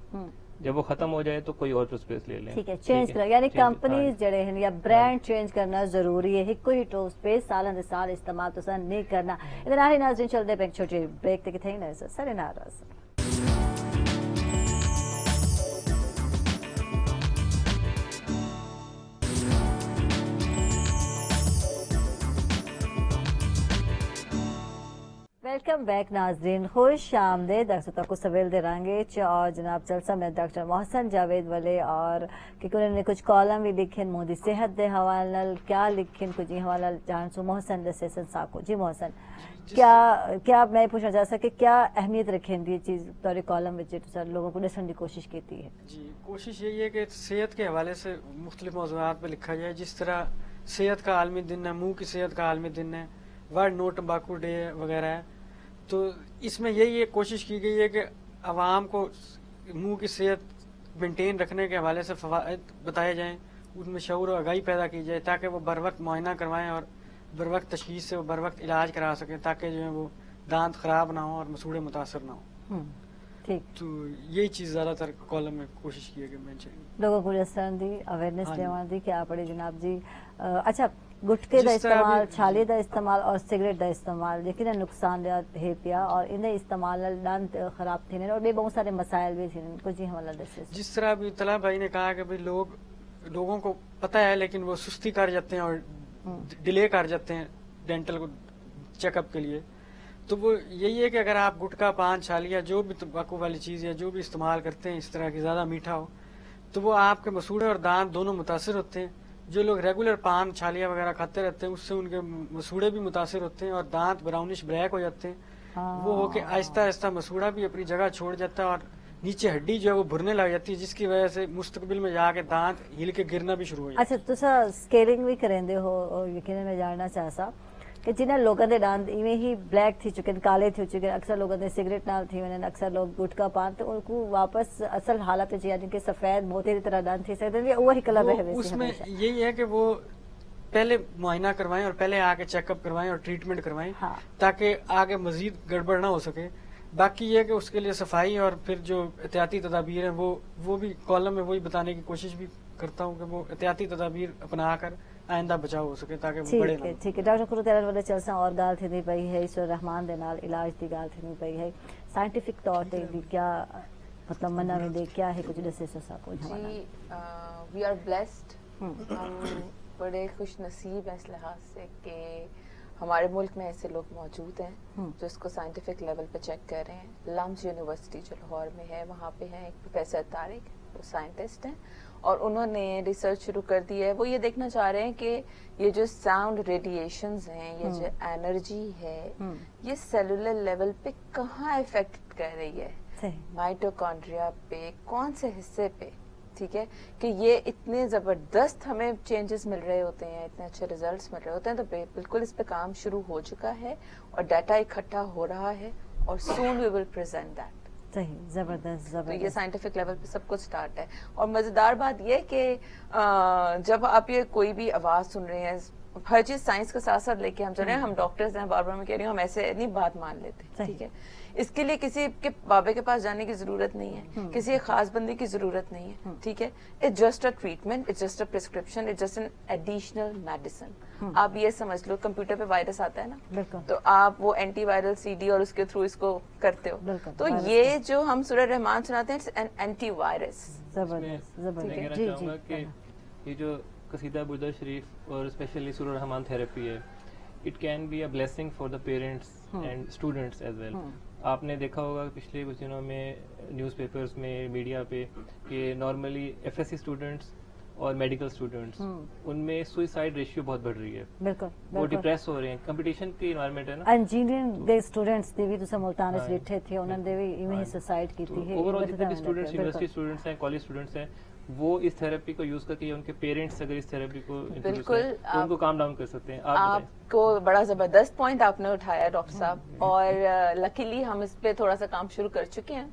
जब वो खत्म हो जाए तो कोई और टूथपेस्ट ले लें, ठीक है, चेंज करें, यानी कंपनीज जड़े हैं या ब्रांड चेंज करना जरूरी है, एक ही टूथपेस्ट साल दे साल इस्तेमाल तो सर नहीं करना। इधर आही नाज़रीन चलते पे एक छोटी ब्रेक तक थे ना सर नाराज। वेलकम बैक नाजरीन, खुश आमदीद। दर्शकों को सवेल दे रहेंगे और जनाब जलसा में डॉक्टर मोहसन जावेद वाले, और क्योंकि उन्होंने कुछ कॉलम भी लिखे मोदी सेहत दे हवाले क्या लिखे कुछ हवाला जान सो मोहसन दसे साहब को। जी मोहसन, क्या मैं पूछना चाह सके क्या अहमियत रखें दी चीज तौर कॉलम में सर लोगों को दसन की कोशिश की है? जी, कोशिश यही है कि सेहत के हवाले से मुख्तलिफ मौज़ूआत पर लिखा जाए, जिस तरह सेहत का आलमी दिन है, मुँह की सेहत का आलमी दिन है, वर्ल्ड नो टम्बाकू डे वगैरह है, तो इसमें यही एक कोशिश की गई है कि आवाम को मुंह की सेहत मेंटेन रखने के हवाले से फ़वाइद बताए जाएं, उनमें शऊर और आगाही पैदा की जाए, ताकि वो बर वक्त मुआयना करवाएं और बर वक्त तशखीस से वो बर वक्त इलाज करा सकें, ताकि जो है वो दांत ख़राब ना हो और मसूड़े मुतासर ना हो। ठीक, तो यही चीज़ ज़्यादातर कॉलम में कोशिश की है कि मैं लोगों को जैसन दी अवेयरनेस देवा दी क्या पड़े जनाब जी। अच्छा, गुटके का इस्तेमाल, छाले का इस्तेमाल और सिगरेट का इस्तेमाल यकीनन नुकसानदेह है पिया, और इन्हें इस्तेमाल दांत खराब थे और भी बहुत सारे मसाइल भी थे कुछ ही हमारा दसे। जिस तरह अभी तला भाई ने कहा कि भाई लोगों को पता है लेकिन वो सुस्ती कर जाते हैं और डिले कर जाते हैं डेंटल को चेकअप के लिए, तो वो यही है कि अगर आप गुटखा, पान, छालिया जो भी तंबाकू वाली चीज़ या जो भी इस्तेमाल करते हैं इस तरह की ज़्यादा मीठा हो, तो वो आपके मसूड़े और दांत दोनों मुतासिर होते हैं। जो लोग रेगुलर पान, छालिया वगैरह खाते रहते हैं उससे उनके मसूड़े भी मुतासिर होते हैं और दांत ब्राउनिश ब्लैक हो जाते हैं। वो होके आहिस्ता आहिस्ता मसूड़ा भी अपनी जगह छोड़ जाता है और नीचे हड्डी जो है वो भुरने लग जाती है, जिसकी वजह से मुस्तकबिल में जाके दांत हिल के गिरना भी शुरू हो जाता है। अच्छा, तुसा स्केलिंग भी करेंदे हो, यकीनन मैं जानना चाहता कि जिन्हें लोगों के दांत इवें ही ब्लैक थी चुके, काले थी चुके, अक्सर लोगों ने सिगरेट नाल थी वने, अक्सर लोग गुटखा पान, तो उनको वापस असल हालत में यानी कि सफेद मोती की तरह दांत थी सकते हैं, वही कलर रहे। उसमें यही है कि वो पहले मुआयना करवाएं और पहले आके चेकअप करवाएं और ट्रीटमेंट करवाएं, हाँ। ताकि आगे मजीद गड़बड़ ना हो सके। बाकी ये कि उसके लिए सफाई और फिर जो एहतियाती तदाबीर हैं वो भी कॉलम में वही बताने की कोशिश भी करता हूँ कि वो एहतियाती तदाबीर अपना कर आइंदा बचाव हो सके ताकि वो बड़े ना। ठीक है डॉक्टर गुरु तेरन वाले चलसा और गाल थी नहीं पई है ईश्वर रहमान दे नाल इलाज दी गाल थी नहीं पई है साइंटिफिक तौर ते भी क्या मतलब मना में दे क्या है कुछ दसे ससा को जी वी आर ब्लेस्ड, हम बड़े खुश नसीब हैं इस लिहाज से कि हमारे मुल्क में ऐसे लोग मौजूद हैं जो इसको साइंटिफिक लेवल पे चेक कर रहे हैं। लम्स यूनिवर्सिटी जो लाहौर में है वहाँ पे हैं एक प्रोफेसर तारिक, वो साइंटिस्ट हैं और उन्होंने रिसर्च शुरू कर दी है। वो ये देखना चाह रहे हैं कि ये जो साउंड रेडिएशंस हैं, ये जो एनर्जी है, ये सेलुलर लेवल पे कहाँ इफेक्ट कर रही है, माइटोकॉन्ड्रिया पे, कौन से हिस्से पे, ठीक है, कि ये इतने जबरदस्त हमें चेंजेस मिल रहे होते हैं, इतने अच्छे रिजल्ट्स मिल रहे होते हैं। तो बिल्कुल इस पे काम शुरू हो चुका है और डाटा इकट्ठा हो रहा है और soon we will present that. सही, जबरदस्त तो ये साइंटिफिक लेवल पे सब कुछ स्टार्ट है। और मजेदार बात ये कि जब आप ये कोई भी आवाज सुन रहे हैं, हर चीज साइंस के साथ साथ लेके हम चल रहे हैं। हम डॉक्टर्स हैं, बार बार मैं कह रही हूँ, हम ऐसे नहीं बात मान लेते, ठीक है। इसके लिए किसी के बाबे के पास जाने की जरूरत नहीं है, किसी खास बंदे की जरूरत नहीं है, ठीक है। It's just a treatment, it's just a prescription, it's just an additional medicine. आप ये समझ लो, कंप्यूटर पे वायरस आता है ना, तो आप वो एंटीवायरल सीडी और उसके थ्रू इसको करते हो। तो ये जो हम सूरह रहमान सुनाते हैं, इट्स एन एंटीवायरस। जबरदस्त जबरदस्त। जी जी, ये जो कसीदा बुर्दा शरीफ और स्पेशली सूरह रहमान थेरेपी है, it can be a blessing for the parents and students as well. आपने देखा होगा पिछले कुछ दिनों में न्यूज़पेपर्स में, मीडिया पे, कि नॉर्मली एफएससी स्टूडेंट्स और मेडिकल स्टूडेंट्स उनमें सुसाइड रेशियो बहुत बढ़ रही है। बिल्कुल, वो डिप्रेस हो रहे हैं, कंपटीशन की एनवायरनमेंट है ना। इंजीनियरिंग दे स्टूडेंट्स दी भी तुसा मुल्तान से बैठे थे, उन्होंने दे भी इवें सुसाइड की थी। ओवरऑल जितने भी स्टूडेंट्स, यूनिवर्सिटी स्टूडेंट्स हैं, कॉलेज स्टूडेंट्स हैं, वो इस थेरेपी को यूज करके, उनके पेरेंट्स अगर इस थेरेपी को बिल्कुल तो उनको काम डाउन कर सकते हैं। आपको बड़ा जबरदस्त पॉइंट आपने उठाया डॉक्टर साहब, और लकीली हम इस पे थोड़ा सा काम शुरू कर चुके हैं,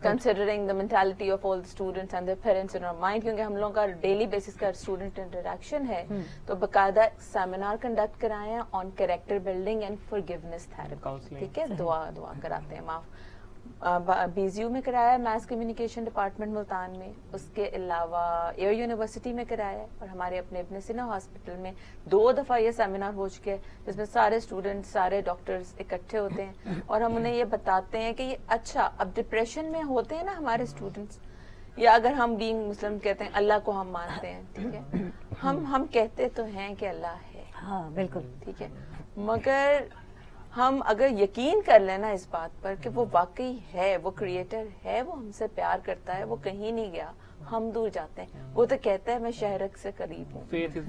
considering the mentality of all the students and their parents in our mind, क्योंकि हम लोगों का डेली बेसिस का स्टूडेंट इंटरेक्शन है। तो बाकायदा सेमिनार कंडक्ट कराए हैं on character building and forgiveness therapy, ठीक है, दुआ कराते हैं, माफ बीजीयू में कराया है, मैथ्स कम्युनिकेशन डिपार्टमेंट मुल्तान में, उसके अलावा एयर यूनिवर्सिटी में कराया है, और हमारे अपने अपने सिना हॉस्पिटल में 2 दफा ये सेमिनार हो चुके हैं, जिसमें सारे स्टूडेंट्स, सारे डॉक्टर्स इकट्ठे होते हैं और हम उन्हें ये बताते हैं कि ये अच्छा, अब डिप्रेशन में होते हैं ना हमारे स्टूडेंट्स, या अगर हम बीइंग मुस्लिम कहते हैं अल्लाह को हम मानते हैं, ठीक है, हम कहते तो हैं कि अल्लाह है, हाँ बिल्कुल, ठीक है, मगर हम अगर यकीन कर लेना इस बात पर कि वो वाकई है, वो क्रिएटर है, वो हमसे प्यार करता है, वो कहीं नहीं गया, हम दूर जाते हैं, वो तो कहता है मैं शहरक से करीब हूँ, फेथ इज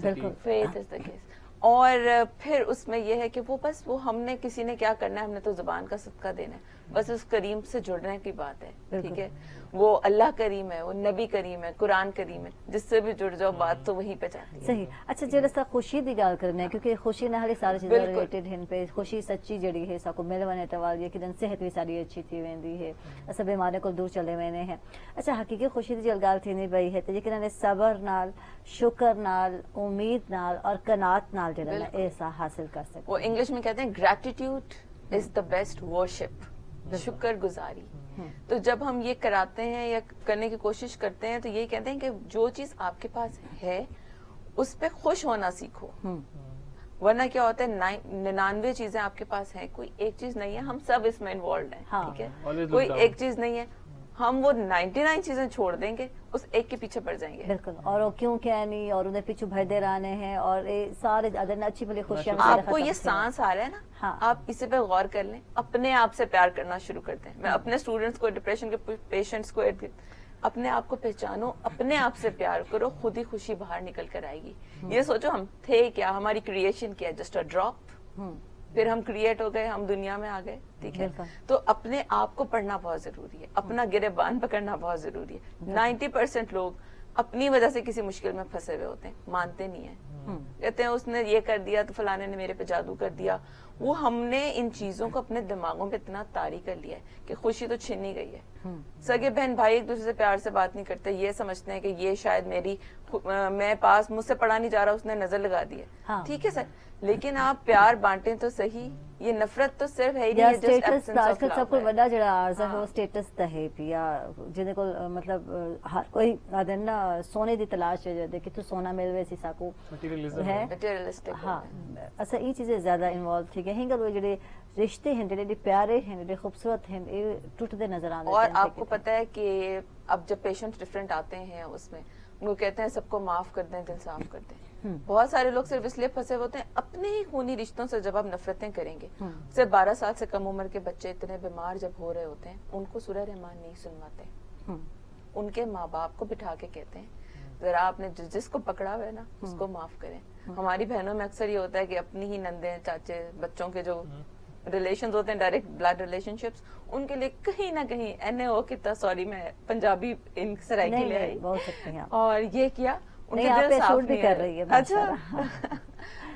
द केस। और फिर उसमें यह है कि वो बस वो हमने किसी ने क्या करना है, हमने तो जुबान का सदका देना है, बस उस करीम से जुड़ने की बात है, ठीक है, वो अल्लाह करीम है, वो नबी करीम है, कुरान करीम है, जिससे भी जुड़ जाओ बात तो वहीं पे जाती है। सही। अच्छा, जेड़ा खुशी दी गल करने, क्योंकि खुशी नाल ही सारी चीज़ां रिलेटेड हैं पे, खुशी सच्ची जड़ी है साको मिल वने तवाल ये कि दिन सेहत भी सारी अच्छी थी वेंदी है, अस बीमारी को दूर चले वेने हैं। अच्छा, हकीकी खुशी दी जल गल थी नहीं पई है, ते लेकिन सबर नाल, शुक्र नाल, उम्मीद नाल और कनात नाल जेड़ा ना ऐसा हासिल कर सकते। वो इंग्लिश में कहते हैं gratitude is the best worship, शुक्र गुजारी। तो जब हम ये कराते हैं या करने की कोशिश करते हैं, तो यही कहते हैं कि जो चीज आपके पास है उस पे खुश होना सीखो, वरना क्या होता है 99 चीजें आपके पास हैं, कोई एक चीज नहीं है, हम सब इसमें इन्वॉल्व हैं, ठीक है, कोई एक चीज नहीं है, हम वो 99 चीजें छोड़ देंगे, उस एक के पीछे पड़ जाएंगे। बिल्कुल, और वो क्यों क्या नहीं, और उन्हें पीछे भरते रहने हैं, और ये सारे अच्छी भली खुशियां। आपको ये सांस आ रहा है ना, हाँ। आप इसी पे गौर कर लें, अपने आप से प्यार करना शुरू करते हैं। मैं अपने स्टूडेंट्स को, डिप्रेशन के पेशेंट्स को, अपने आप को पहचानो, अपने आप से प्यार करो, खुद ही खुशी बाहर निकल कर आएगी। ये सोचो हम थे क्या, हमारी क्रिएशन क्या है, जस्ट अ ड्रॉप, फिर हम क्रिएट हो गए, हम दुनिया में आ गए, ठीक है। तो अपने आप को पढ़ना बहुत जरूरी है, अपना गिरेबान पकड़ना बहुत जरूरी है। 90% लोग अपनी वजह से किसी मुश्किल में फंसे हुए होते हैं, मानते नहीं है, कहते हैं उसने ये कर दिया तो फलाने ने मेरे पे जादू कर दिया, वो हमने इन चीजों को अपने दिमागों में इतना तारी कर लिया है कि खुशी तो छीन ही गई है। सगे बहन भाई एक दूसरे से प्यार से बात नहीं करते, ये समझते हैं कि ये शायद मैं पास मुझसे पढ़ा नहीं जा रहा, उसने नजर लगा दी है। ठीक है सर, लेकिन आप प्यार बांटें तो सही, ये नफरत तो सिर्फ है ही नहीं, just absence of आजकल love सब कुछ है। वड्डा जड़ा आर्ज है वो स्टेटस ता है पिया जिन्हें को मतलब हर कोई आदे ना सोने दी तलाश है जदे कि तू सोना मिलवे सी साको मटेरियलिज्म है Materialistic हाँ अच्छा ये चीजें ज्यादा इन्वॉल्व थी कि हिंगर वो जड़े रिश्ते हैं जड़े प्यारे हैं जड़े खूबसूरत हैं ये टूटते नजर आते हैं। और आपको पता है कि अब जब पेशेंट डिफरेंट आते हैं उसमें उनको कहते हैं सबको माफ कर दें, दिल साफ कर दें। बहुत सारे लोग सिर्फ इसलिए फंसे होते हैं अपने ही खूनी रिश्तों से। जब आप नफरतें करेंगे, सिर्फ 12 साल से कम उम्र के बच्चे इतने बीमार जब हो रहे होते हैं, उनको सूरह रहमान नहीं सुनवाते, उनके माँ बाप को बिठा के कहते हैं जरा आपने जिसको पकड़ा हुआ है ना उसको माफ करें। हमारी बहनों में अक्सर ये होता है कि अपनी ही नंदे चाचे बच्चों के जो रिलेशंस होते हैं, डायरेक्ट ब्लड रिलेशनशिप्स, उनके लिए कहीं ना कहीं NAO कितना, सॉरी मैं पंजाबी इन सराइकी ले आई, बोल सकते हैं और ये किया उनके नहीं, दिल आप साफ शूट भी नहीं कर है। रही है अच्छा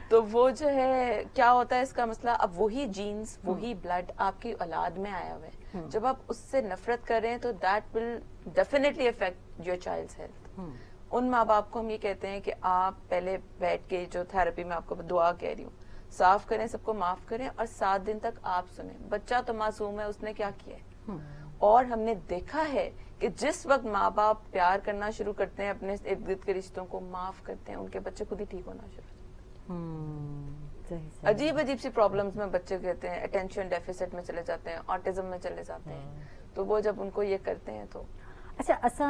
तो वो जो है क्या होता है इसका मसला, अब वही जीन्स वही ब्लड आपकी औलाद में आया हुआ है, जब आप उससे नफरत कर रहे हैं तो that will definitely affect your child's health. उन माँ बाप को हम ये कहते हैं कि आप पहले बैठ के, जो थेरेपी में आपको दुआ कह रही हूँ, साफ करें, सबको माफ करें और 7 दिन तक आप सुने। बच्चा तो मासूम है, उसने क्या किया है। और हमने देखा है कि जिस वक्त माँ बाप प्यार करना शुरू करते हैं, अपने इर्द गिर्द के रिश्तों को माफ करते हैं, उनके बच्चे खुद ही ठीक होना शुरू होते हैं। अजीब अजीब सी प्रॉब्लम्स में बच्चे कहते हैं, अटेंशन डेफिसिट में चले जाते हैं, ऑटिज्म में चले जाते हैं। तो वो जब उनको ये करते हैं तो अच्छा असा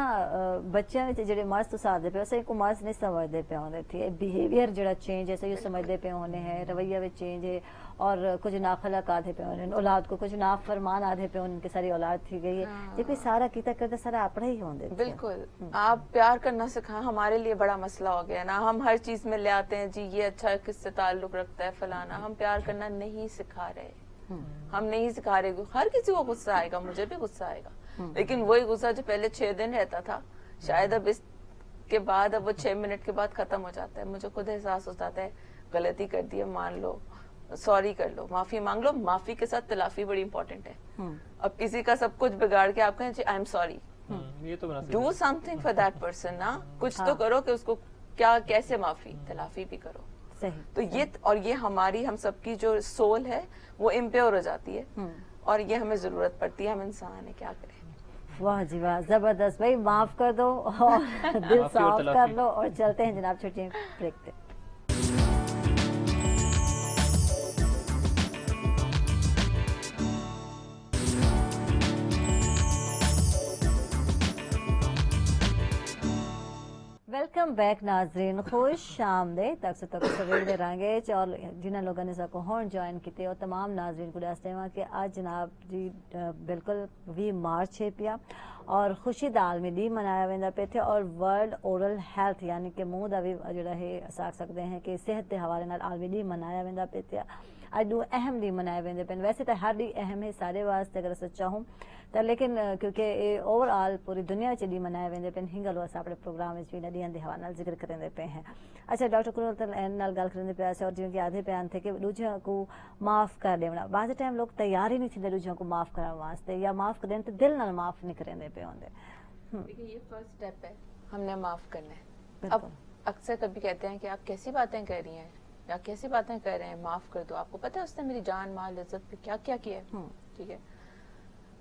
बच्चों में जेडे मर्ज तो साथ दे पे असा को मर्ज नहीं समझते पे होने थी बिहेवियर जड़ा चेंज है सही समझते पे होने हैं, रवैया में चेंज है और कुछ नाखलक आधे पे होने, औलाद को कुछ नाफरमान आधे पे उनके सारी औलाद थी गई है। ये कोई सारा कीता करता सारा अपना ही होंगे। बिल्कुल आप प्यार करना सिखा, हमारे लिए बड़ा मसला हो गया ना। हम हर चीज में ले आते हैं जी ये अच्छा किससे ताल्लुक रखता है फलाना, हम प्यार करना नहीं सिखा रहे, हम नहीं सिखा रहे। हर किसी को गुस्सा आएगा, मुझे भी गुस्सा आएगा, लेकिन वही गुस्सा जो पहले 6 दिन रहता था, शायद अब इसके बाद अब वो 6 मिनट के बाद खत्म हो जाता है। मुझे खुद एहसास हो जाता है गलती कर दी है, मान लो, सॉरी कर लो, माफी मांग लो। माफी के साथ तलाफी बड़ी इंपॉर्टेंट है। अब किसी का सब कुछ बिगाड़ के आप कहें आई एम सॉरी, ये तो do something for that person ना, कुछ तो करो कि उसको क्या कैसे माफी तलाफी भी करो। तो ये और ये हमारी हम सबकी जो सोल है वो इम्प्योर हो जाती है और ये हमें जरूरत पड़ती है। हम इंसान है, क्या करें। वाह जी वाह, जबरदस्त भाई, माफ कर दो और दिल साफ कर लो और चलते हैं जनाब छोटी ब्रेक पे। वेलकम बैक नाजरीन, खुश आमदीद तक से तक सवेर दे रंगे और जिन्हें लोगों ने सको होन ज्वाइन किते और तमाम नाजरीन को दसते हैं कि आज जनाब जी बिल्कुल 20 मार्च है पिया और खुशी दा आलमी डी मनाया वेंदा पे थे और वर्ल्ड ओरल हेल्थ यानी कि मुंह दा भी जड़ा है आख सकते हैं कि सेहत के हवाले नाल आलमी डी मनाया वेंदा पे थे। अज दो अहम डी मनाए वेंदे पे, वैसे तो हर डी अहम है सारे वास्ते अगर सच्चा हूँ तो, लेकिन क्योंकि ये ओवरऑल पूरी दुनिया च डी मनाए वेंदे पे, हिंगल अस अपने प्रोग्राम में भी ॾींहं के हवाले नाल जिक्र करेंदे पे हैं। अच्छा डॉक्टर कुरल नाल गल करेंदे पे और जिवें कि आधे बयान थे कि दूजे को माफ़ कर देना, बाद टाइम लोग तैयार ही नहीं थे दूजे को माफ़ करने वास्ते या माफ़ कर तो दिल नाल माफ़ नहीं करेंदे पे होंदे। देखिए ये फर्स्ट स्टेप है, हमने माफ करना है। अब अक्सर कभी कहते हैं कि आप कैसी बातें कर रही हैं या कैसी बातें कर रहे हैं, माफ कर दो। आपको पता है उसने मेरी जान माल इज्जत पे क्या क्या किया है। ठीक है,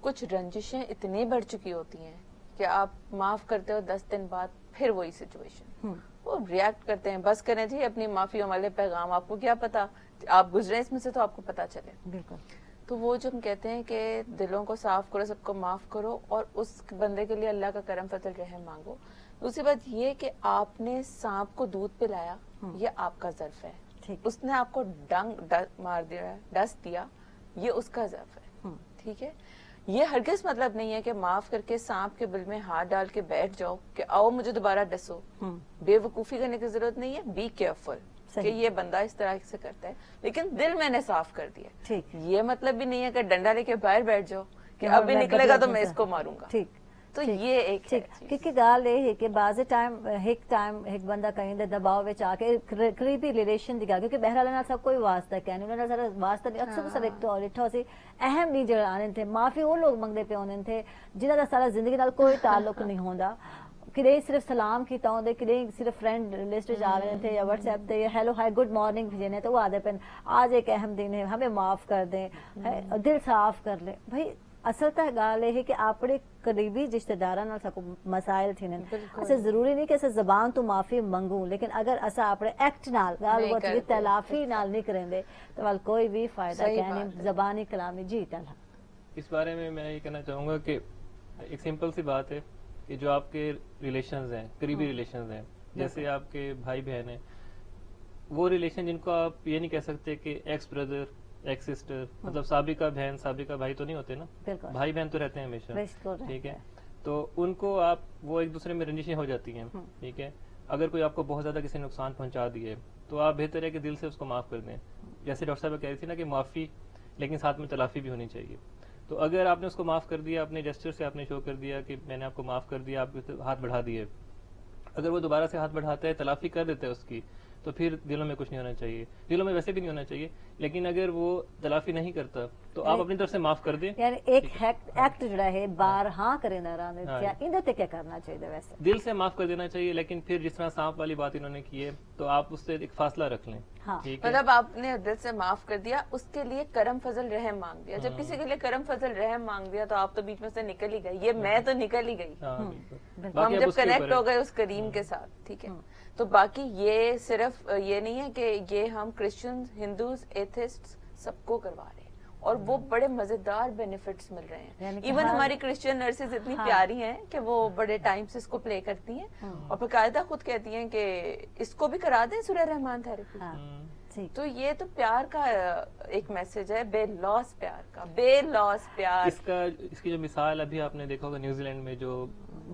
कुछ रंजिशें इतनी बढ़ चुकी होती हैं कि आप माफ करते हो 10 दिन बाद फिर वही सिचुएशन, वो रिएक्ट करते हैं। बस करें जी अपनी माफियों वाले पैगाम, आपको क्या पता, आप गुजरे इसमें से तो आपको पता चले। बिल्कुल। तो वो जो हम कहते हैं कि दिलों को साफ करो, सबको माफ करो और उस बंदे के लिए अल्लाह का करम फजल रहम मांगो। दूसरी बात ये कि आपने सांप को दूध पिलाया, ये आपका ज़र्फ है। उसने आपको डंग मार दिया, डस दिया, ये उसका ज़र्फ है। ठीक है, ये हरगिज मतलब नहीं है कि माफ करके सांप के बिल में हाथ डाल के बैठ जाओ कि आओ मुझे दोबारा डसो। बेवकूफी करने की जरूरत नहीं है। बी केयरफुल कि ये बंदा इस तरह से करता है, लेकिन दिल मैंने साफ कर दिया। ठीक, ये मतलब भी नहीं है कि डंडा लेके बाहर बैठ जाओ कि अभी निकलेगा तो मैं इसको मारूंगा। ठीक تو یہ ایک کیونکہ گال یہ ہے کہ بعض ٹائم ایک بندہ کہیں دباؤ میں آ کے قریبی ریلیشن دی گل کیونکہ بہرحال سب کوئی واسطہ کہنے انہوں نے سارا واسطہ اکثر سر ایک تو لٹھا سی اہم نہیں جڑے آنے تھے معافی وہ لوگ منگتے پہ ہونے تھے جنہوں کا سارا زندگی نال کوئی تعلق نہیں ہوندا کہ صرف سلام کیتا ہوندے کہ صرف فرینڈ لسٹ آ رہے تھے یا واٹس ایپ تے یا ہیلو ہائی گڈ مارننگ بھیجنے تو وہ آدھے پن آج ایک اہم دن ہے ہمیں معاف کر دیں دل صاف کر لیں بھائی اصل تو گال یہ ہے کہ اپنے قریبی رشتہ داراں نال سکو مسائل تھینن اسے ضروری نہیں کہ اسے زبان تو معافی منگوں لیکن اگر اسا اپنے ایکٹ نال گال ہوتی تلافی نال نہیں کریں دے تو وال کوئی بھی فائدہ کہنے زبانی کلامی جی تلا اس بارے میں یہ کہنا چاہوں گا کہ ایک سمپل سی بات ہے کہ جو آپ کے ریلیشنز ہیں قریبی ریلیشنز ہیں جیسے آپ کے بھائی بہن ہیں وہ ریلیشن جن کو آپ یہ نہیں کہہ سکتے کہ ایکس بردر ایکس سسٹر مطلب سابقہ بہن سابقہ بھائی تو نہیں ہوتے نا بھائی بہن تو رہتے ہیں ہمیشہ ٹھیک ہے تو ان کو آپ وہ ایک دوسرے میں رنجشیں ہو جاتی ہیں ٹھیک ہے اگر کوئی آپ کو بہت زیادہ کسی نے نقصان پہنچا دیے تو آپ بہتر ہے کہ دل سے اس کو معاف کر دیں جیسے ڈاکٹر صاحب کہہ رہی تھی نا کہ معافی لیکن ساتھ میں تلافی بھی ہونی چاہیے تو اگر آپ نے اس کو معاف کر دیا اپنے جسچر سے آپ نے شو کر دیا کہ میں نے آپ کو معاف کر دیا آپ ہاتھ بڑھا دیے اگر وہ دوبارہ سے ہاتھ بڑھاتا ہے تلافی کر دیتا ہے اس کی تو پھر دلوں میں کچھ نہیں ہونا چاہیے دلوں میں ویسے بھی نہیں ہونا چاہیے لیکن اگر وہ تلافی نہیں کرتا تو آپ اپنی طرف سے معاف کر دیں یعنی ایک ایکٹ جڑا ہے بار ہاں کرے نہ رہنے کیا اندر تے کیا کرنا چاہیے ویسے دل سے معاف کر دینا چاہیے لیکن پھر جس طرح سانپ والی بات انہوں نے کی ہے تو آپ اس سے ایک فاصلہ رکھ لیں مطلب آپ نے دل سے معاف کر دیا اس کے لیے کرم فضل رحم مانگ دیا جب کسی کے لیے کرم فضل رحم مانگ دیا تو آپ تو بیچ میں سے نکل ہی گئی یہ میں تو نکل ہی گئی ہم جب کنیکٹ ہو گئے اس کریم کے ساتھ ٹھیک ہے تو باقی یہ صرف یہ نہیں ہے کہ یہ ہم کرسچن ہندوز ایتھسٹ سب کو کروا رہے ہیں اور وہ بڑے مزیدار بینیفٹس مل رہے ہیں ایون ہماری کرسچن نرسز اتنی پیاری ہیں کہ وہ بڑے ٹائم سے اس کو پلے کرتی ہیں اور باقاعدہ خود کہتی ہیں کہ اس کو بھی کرا دیں سورہ رحمان تھراپی تو یہ تو پیار کا ایک میسج ہے بے لوس پیار کا بے لوس پیار اس کی جو مثال ابھی آپ نے دیکھا ہوگا نیوزی لینڈ میں جو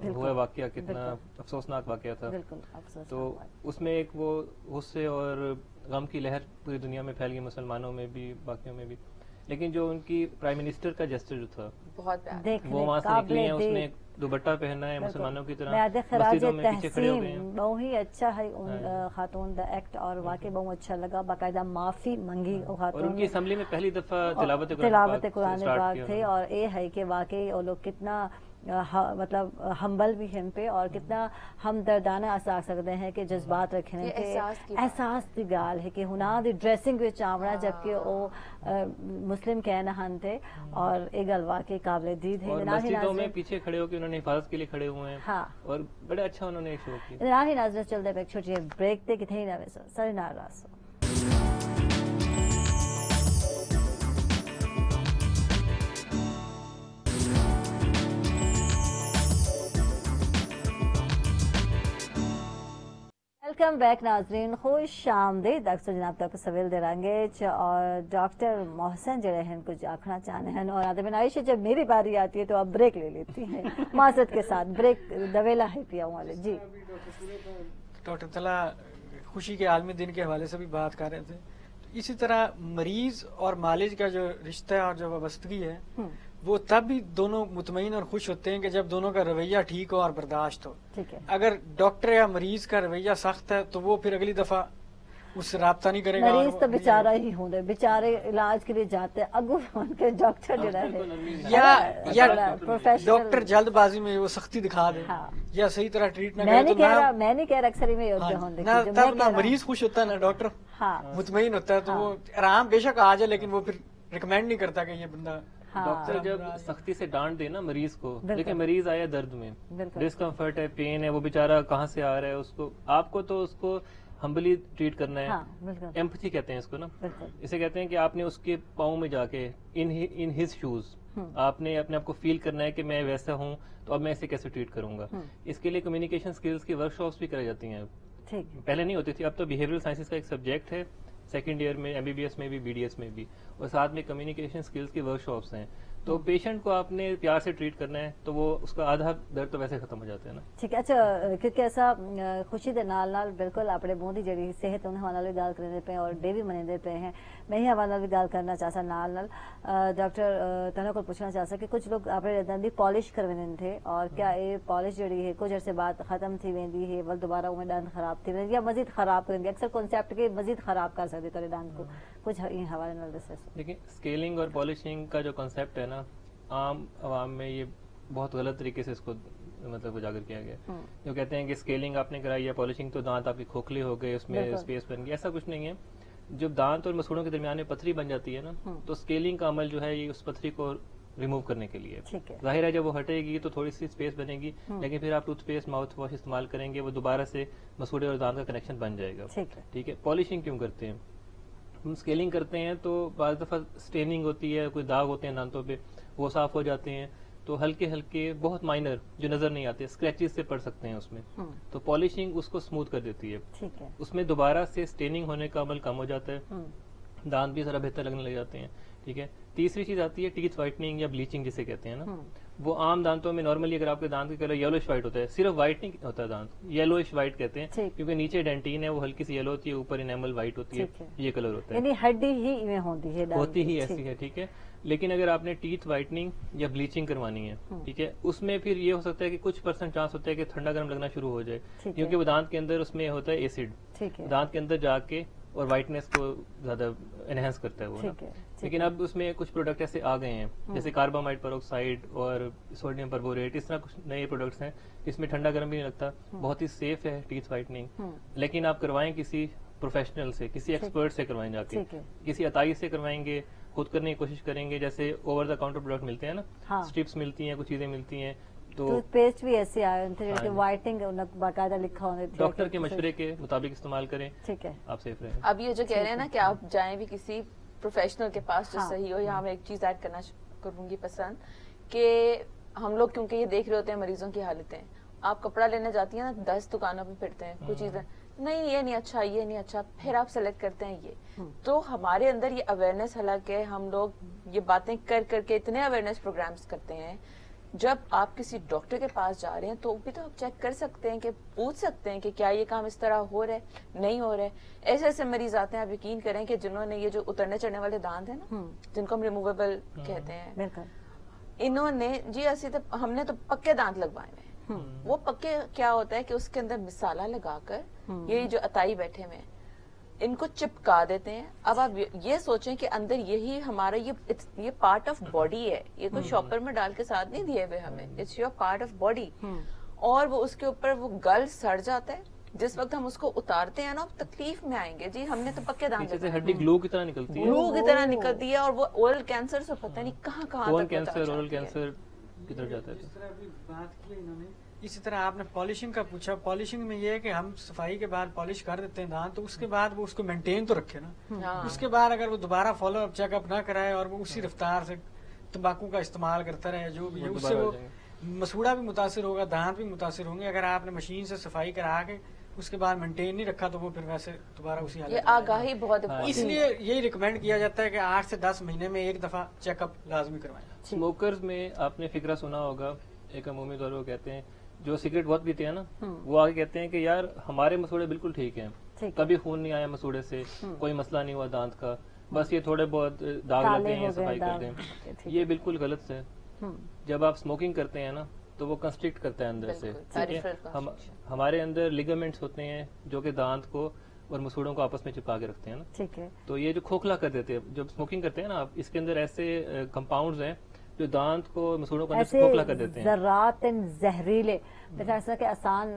ہوا واقعہ کتنا افسوسناک واقعہ تھا تو اس میں ایک وہ غصے اور غم کی لہر پوری دنیا میں پھیل گئی مسلمانوں میں بھی باقیوں میں بھی لیکن جو ان کی پرائم منسٹر کا جسچر جو تھا وہ وہاں سے نکلی ہیں اس نے دوپٹہ پہنا ہے مسلمانوں کی طرح مسجدوں میں پیچھے کھڑے ہو گئے ہیں بہت ہی اچھا ہے خاتون دا ایکٹ اور واقعی بہت اچھا لگا باقاعدہ معافی منگی اور ان کی اسمبلی میں پہلی دفعہ تلاوت قرآن پاک تھے اور یہ ہے کہ واقعی وہ لوگ کتنا مطلب ہمبل بھی ہیں پہ اور کتنا ہمدردانہ آ سکتے ہیں کہ جذبات رکھنے کے احساس کی گال ہے کہ ہنا دی ڈریسنگ وچ آونا جبکہ وہ مسلم کہنا ہن تھے اور یہ گل واقعی قابل دید ہے مسجدوں میں پیچھے کھڑے ہو کے انہوں نے حفاظت کے لیے کھڑے ہوئے ہیں اور بڑا اچھا انہوں نے شو کیا راہی ناظرین چلتے پہ ایک چھوٹی بریک تے کتنے ہی نہ ویسا ساری ناراض ویلکم بیک ناظرین خوش آمدید اکثر جناب تک سویل دے رنگے اور ڈاکٹر محسن جڑے ہیں کچھ آکھنا چاہنے ہیں اور آدھے عائشہ جب میری باری آتی ہے تو آپ بریک لے لیتی ہیں معذرت کے ساتھ بریک دویلا ہے پیا والے جی ڈاکٹر طلحہ خوشی کے عالمی دن کے حوالے سے بھی بات کر رہے تھے اسی طرح مریض اور معالج کا جو رشتہ اور جو وابستگی ہے وہ تب بھی دونوں مطمئن اور خوش ہوتے ہیں کہ جب دونوں کا رویہ ٹھیک ہو اور برداشت ہو اگر ڈاکٹر یا مریض کا رویہ سخت ہے تو وہ پھر اگلی دفعہ اس سے رابطہ نہیں کرے گا مریض تو بیچارہ ہی ہوں دے بیچارے علاج کے لیے جاتے اگو ان کے ڈاکٹر جڑا ہے یا ڈاکٹر جلد بازی میں وہ سختی دکھا دے یا صحیح طرح ٹریٹ نہ کرے تو میں نہیں کہہ رہا اکثر میں تب نہ مریض خوش ہوتا ہے نہ ڈاکٹر مطمئن ہوتا ہے تو وہ آرام بے شک آ جائے لیکن وہ پھر ریکمینڈ نہیں کرتا کہ یہ بندہ ڈاکٹر جب سختی سے ڈانٹ دے نا مریض کو دیکھیں مریض آیا درد میں ڈسکمفرٹ ہے پین ہے وہ بیچارہ کہاں سے آ رہا ہے اس کو آپ کو تو اس کو ہمبلی ٹریٹ کرنا ہے ایمپتھی کہتے ہیں اس کو نا اسے کہتے ہیں کہ آپ نے اس کے پاؤں میں جا کے ان ہز شوز آپ نے اپنے آپ کو فیل کرنا ہے کہ میں ویسا ہوں تو اب میں اسے کیسے ٹریٹ کروں گا اس کے لیے کمیونیکیشن اسکلس کی ورک شاپس بھی کرائی جاتی ہیں پہلے نہیں ہوتی تھی اب تو بیہیویئرل سائنسز کا ایک سبجیکٹ ہے سیکنڈ ایئر میں MBBS میں بھی BDS میں بھی اور ساتھ میں کمیونیکیشن اسکلس کی ورک شاپس ہیں تو پیشنٹ کو آپ نے پیار سے ٹریٹ کرنا ہے تو وہ اس کا آدھا درد تو ویسے ختم ہو جاتا ہے نا. ٹھیک ہے. اچھا کیونکہ ایسا خوشی دے نال نال بالکل اپنے منہ دی جڑی صحت انہیں حوالے بھی گال کرنے پہ اور ڈے بھی منے پہ ہیں. میں ہی حوالہ بھی گال کرنا چاہتا نال نال ڈاکٹر تنہا کو پوچھنا چاہتا کہ کچھ لوگ اپنے دند دی پالش کروانے تھے اور کیا یہ پالش جڑی ہے کچھ عرصے بعد ختم تھی ویندی ہے ول دوبارہ وہ دند خراب تھی ویندی یا مزید خراب کر دی اکثر کانسیپٹ کے مزید خراب کر سکتے تیرے دند کو کچھ حوالے نال دسے. دیکھیں اسکیلنگ اور پالشنگ کا جو کنسیپٹ ہے نا عام عوام میں یہ بہت غلط طریقے سے اس کو مطلب اجاگر کیا گیا. جو کہتے ہیں کہ اسکیلنگ آپ نے کرائی یا پالشنگ تو دانت آپ کی کھوکھلے ہو گئے اس میں اسپیس بن گئی. ایسا کچھ نہیں ہے. جب دانت اور مسوڑوں کے درمیان میں پتھری بن جاتی ہے نا تو اسکیلنگ کا عمل جو ہے یہ اس پتھری کو ریموو کرنے کے لیے. ظاہر ہے جب وہ ہٹے گی تو تھوڑی سی اسپیس بنے گی لیکن پھر آپ ٹوتھ پیسٹ ماؤتھ واش استعمال کریں گے وہ دوبارہ سے مسوڑے اور دانت کا کنیکشن بن جائے گا. ٹھیک ہے. پالشنگ کیوں کرتے ہیں ہم؟ اسکیلنگ کرتے ہیں تو بعض دفعہ اسٹیننگ ہوتی ہے کوئی داغ ہوتے ہیں دانتوں پہ وہ صاف ہو جاتے ہیں تو ہلکے ہلکے بہت مائنر جو نظر نہیں آتے اسکریچز سے پڑ سکتے ہیں اس میں. تو پالشنگ اس کو اسموتھ کر دیتی ہے. اس میں دوبارہ سے اسٹیننگ ہونے کا عمل کم ہو جاتا ہے دانت بھی ذرا بہتر لگنے لگ جاتے ہیں. ٹھیک ہے. تیسری چیز آتی ہے ٹیتھ وائٹنگ یا بلیچنگ جسے کہتے ہیں نا. وہ عام دانتوں میں نارملی اگر آپ کے دانت کا کلر یلوش وائٹ ہوتا ہے صرف وائٹ نہیں ہوتا ہے دانت یلوش وائٹ کہتے ہیں کیونکہ نیچے ڈینٹین ہے وہ ہلکی سی یلو ہوتی ہے اوپر انیمل وائٹ ہوتی ہے یہ کلر ہوتا ہے. یعنی ہڈی ہی ہوتی ہی ایسی ہے. ٹھیک ہے. لیکن اگر آپ نے ٹیتھ وائٹنگ یا بلیچنگ کروانی ہے ٹھیک ہے اس میں پھر یہ ہو سکتا ہے کہ کچھ پرسنٹ چانس ہوتا ہے کہ ٹھنڈا گرم لگنا شروع ہو جائے کیونکہ وہ دانت کے اندر اس میں ہوتا ہے ایسڈ دانت کے اندر جا کے اور وائٹنس کو زیادہ انہینس کرتا ہے وہ. لیکن اب اس میں کچھ پروڈکٹ ایسے آ گئے ہیں جیسے کاربامائڈ پروکسائڈ اور سوڈیم پربوریٹ اس طرح کچھ نئے پروڈکٹس ہیں جس میں ٹھنڈا گرم بھی نہیں لگتا بہت ہی سیف ہے ٹیتھ وائٹنگ. لیکن آپ کروائیں کسی پروفیشنل سے کسی ایکسپرٹ سے کروائیں جا کے کسی عطائی سے کروائیں گے خود کرنے کی کوشش کریں گے جیسے اوور دا کاؤنٹر پروڈکٹ ملتے ہیں نا اسٹرپس ملتی ہیں کچھ چیزیں ملتی ہیں تو ٹوتھ پیسٹ بھی ایسے آئے تھے وائٹنگ باقاعدہ لکھا ہونے تھے ڈاکٹر کے مشورے کے مطابق استعمال کریں. ٹھیک ہے. آپ سیف رہیں. اب یہ جو کہہ رہے ہیں نا کہ آپ جائیں بھی کسی پروفیشنل کے پاس جو صحیح ہو یہاں میں ایک چیز ایڈ کرنا کروں گی پسند کہ ہم لوگ کیونکہ یہ دیکھ رہے ہوتے ہیں مریضوں کی حالتیں آپ کپڑا لینے جاتی ہیں نا 10 دکانوں پہ پھرتے ہیں کچھ چیزیں نہیں یہ نہیں اچھا یہ نہیں اچھا پھر آپ سلیکٹ کرتے ہیں یہ. تو ہمارے اندر یہ اویئرنیس حالانکہ ہم لوگ یہ باتیں کر کر کے اتنے اویئرنیس پروگرامز کرتے ہیں جب آپ کسی ڈاکٹر کے پاس جا رہے ہیں تو بھی تو آپ چیک کر سکتے ہیں کہ پوچھ سکتے ہیں کہ کیا یہ کام اس طرح ہو رہا ہے نہیں ہو رہا ہے. ایسے ایسے مریض آتے ہیں آپ یقین کریں کہ جنہوں نے یہ جو اترنے چڑھنے والے دانت ہیں نا جن کو ہم ریموویبل کہتے ہیں انہوں نے جی ہم نے تو پکے دانت لگوائے ہیں. وہ پکے کیا ہوتا ہے کہ اس کے اندر مسالہ لگا کر یہ جو عطائی بیٹھے ہوئے ہیں ان کو چپکا دیتے ہیں. اب آپ یہ سوچیں کہ اندر یہی ہمارا یہ پارٹ آف باڈی ہے یہ کوئی شاپر میں ڈال کے ساتھ نہیں دیے ہوئے ہمیں it's your part of body اور وہ اس کے اوپر وہ گل سڑ جاتا ہے جس وقت ہم اس کو اتارتے ہیں نا تکلیف میں آئیں گے جی ہم نے تو پکے دانت ہڈی گلو کی طرح نکلتی ہے گلو کی طرح نکلتی ہے اور وہ اورل کینسر سے پتہ نہیں کہاں اورل کینسر کی طرف جاتا ہے. جس طرح ابھی بات کی انہوں نے اسی طرح آپ نے پالشنگ کا پوچھا پالشنگ میں یہ ہے کہ ہم صفائی کے بعد پالش کر دیتے ہیں دانت تو اس کے بعد وہ اس کو مینٹین تو رکھے نا اس کے بعد اگر وہ دوبارہ فالو اپ چیک اپ نہ کرائے اور وہ اسی رفتار سے تمباکو کا استعمال کرتا رہے جو بھی ہے اس سے وہ مسوڑا بھی متاثر ہوگا دانت بھی متاثر ہوں گے. اگر آپ نے مشین سے صفائی کرا کے اس کے بعد مینٹین نہیں رکھا تو وہ پھر ویسے دوبارہ اسی حالت یہ آگاہی بہت اس لیے یہی ریکمینڈ کیا جاتا ہے کہ 8 سے 10 مہینے میں ایک دفعہ چیک اپ لازمی کروائیں. اسموکرز میں آپ نے فکرہ سنا ہوگا ایک عمومی طور پر کہتے ہیں جو سگریٹ بہت پیتے ہیں نا وہ آگے کہتے ہیں کہ یار ہمارے مسوڑے بالکل ٹھیک ہیں کبھی خون نہیں آیا مسوڑے سے کوئی مسئلہ نہیں ہوا دانت کا بس یہ تھوڑے بہت داغ لگے ہیں صفائی کر دیں. یہ بالکل غلط ہے. جب آپ اسموکنگ کرتے ہیں نا تو وہ کنسٹرکٹ کرتا ہے اندر سے. ہمارے اندر لیگامنٹس ہوتے ہیں جو کہ دانت کو اور مسوڑوں کو آپس میں چپکا کے رکھتے ہیں نا تو یہ جو کھوکھلا کر دیتے ہیں جب اسموکنگ کرتے ہیں نا آپ اس کے اندر ایسے کمپاؤنڈز ہیں جو دانت کو مسوڑوں کو کھوکھلا کر دیتے ہیں ذرات زہریلے ایسا کہ آسان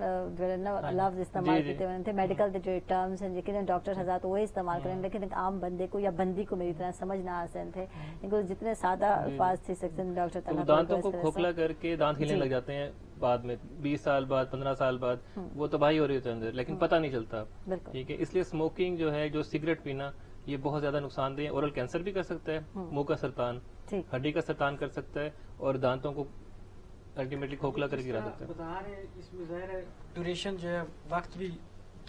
لفظ استعمال کیتے ہوئے تھے میڈیکل جو ٹرمز ہیں لیکن ڈاکٹر حضرات وہی استعمال کریں لیکن ایک عام بندے کو یا بندی کو میری طرح سمجھ نہ آ سکتے تھے ان کو جتنے سادہ الفاظ تھے سکتے ہیں ڈاکٹر دانتوں کو کھوکھلا کر کے دانت ہلنے لگ جاتے ہیں بعد میں 20 سال بعد 15 سال بعد وہ تباہی ہو رہی ہوتی ہے اندر لیکن پتہ نہیں چلتا. ٹھیک ہے. اس لیے اسموکنگ جو ہے جو سگریٹ پینا یہ بہت زیادہ نقصان دہ ہے. اورل کینسر بھی کر سکتا ہے منہ کا سرطان ہڈی کا سرطان کر سکتا ہے اور دانتوں کو الٹیمیٹلی کھوکھلا کر گرا دیتا ہے. اس میں ظاہر ہے ڈیوریشن جو ہے وقت بھی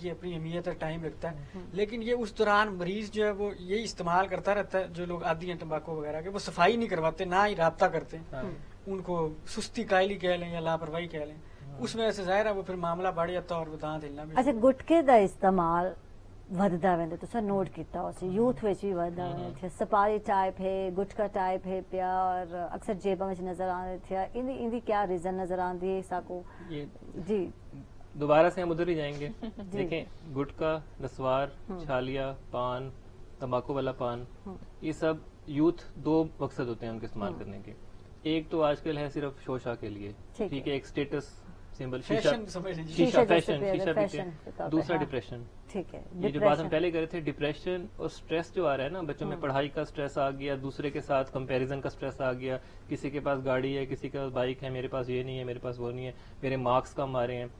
की अपनी अहमियत है, टाइम लगता है, लेकिन ये उस दौरान मरीज जो है वो यही इस्तेमाल करता रहता है, जो लोग आदी हैं तंबाकू वगैरह के, वो सफाई नहीं करवाते, ना ही राब्ता करते हैं, उनको सुस्ती कायली कह लें या लापरवाही कह लें, उस वजह से ज़ाहिर है वो फिर मामला बढ़ जाता है और वो दांत हिलना भी। अच्छा, गुटके का इस्तेमाल वधदा वेंदे, तुसा नोट कीता होसी यूथ विच भी वधदा वेंदे थे, सपारी टाइप है, गुटका टाइप है पिया, और अक्सर जेबा में नजर आने थे, इंदी क्या रीजन नजर आंदी है साको? ये जी दोबारा से हम उधर ही जाएंगे। देखें, गुटका, नस्वार, छालिया, पान, तंबाकू वाला पान, ये सब यूथ दो मकसद होते हैं उनके इस्तेमाल करने के। एक तो आजकल है सिर्फ शोशा के लिए, ठीक है, एक स्टेटस सिंबल, शीशा फैशन, शीशा पीते हैं। दूसरा डिप्रेशन, ठीक है, ये जो बात हम पहले कर रहे थे, डिप्रेशन और स्ट्रेस जो आ रहा है ना बच्चों में, पढ़ाई का स्ट्रेस आ गया, दूसरे के साथ कंपैरिजन का स्ट्रेस आ गया, किसी के पास गाड़ी है, किसी के पास बाइक है, मेरे पास ये नहीं है, मेरे पास वो नहीं है, मेरे मार्क्स कम आ रहे हैं,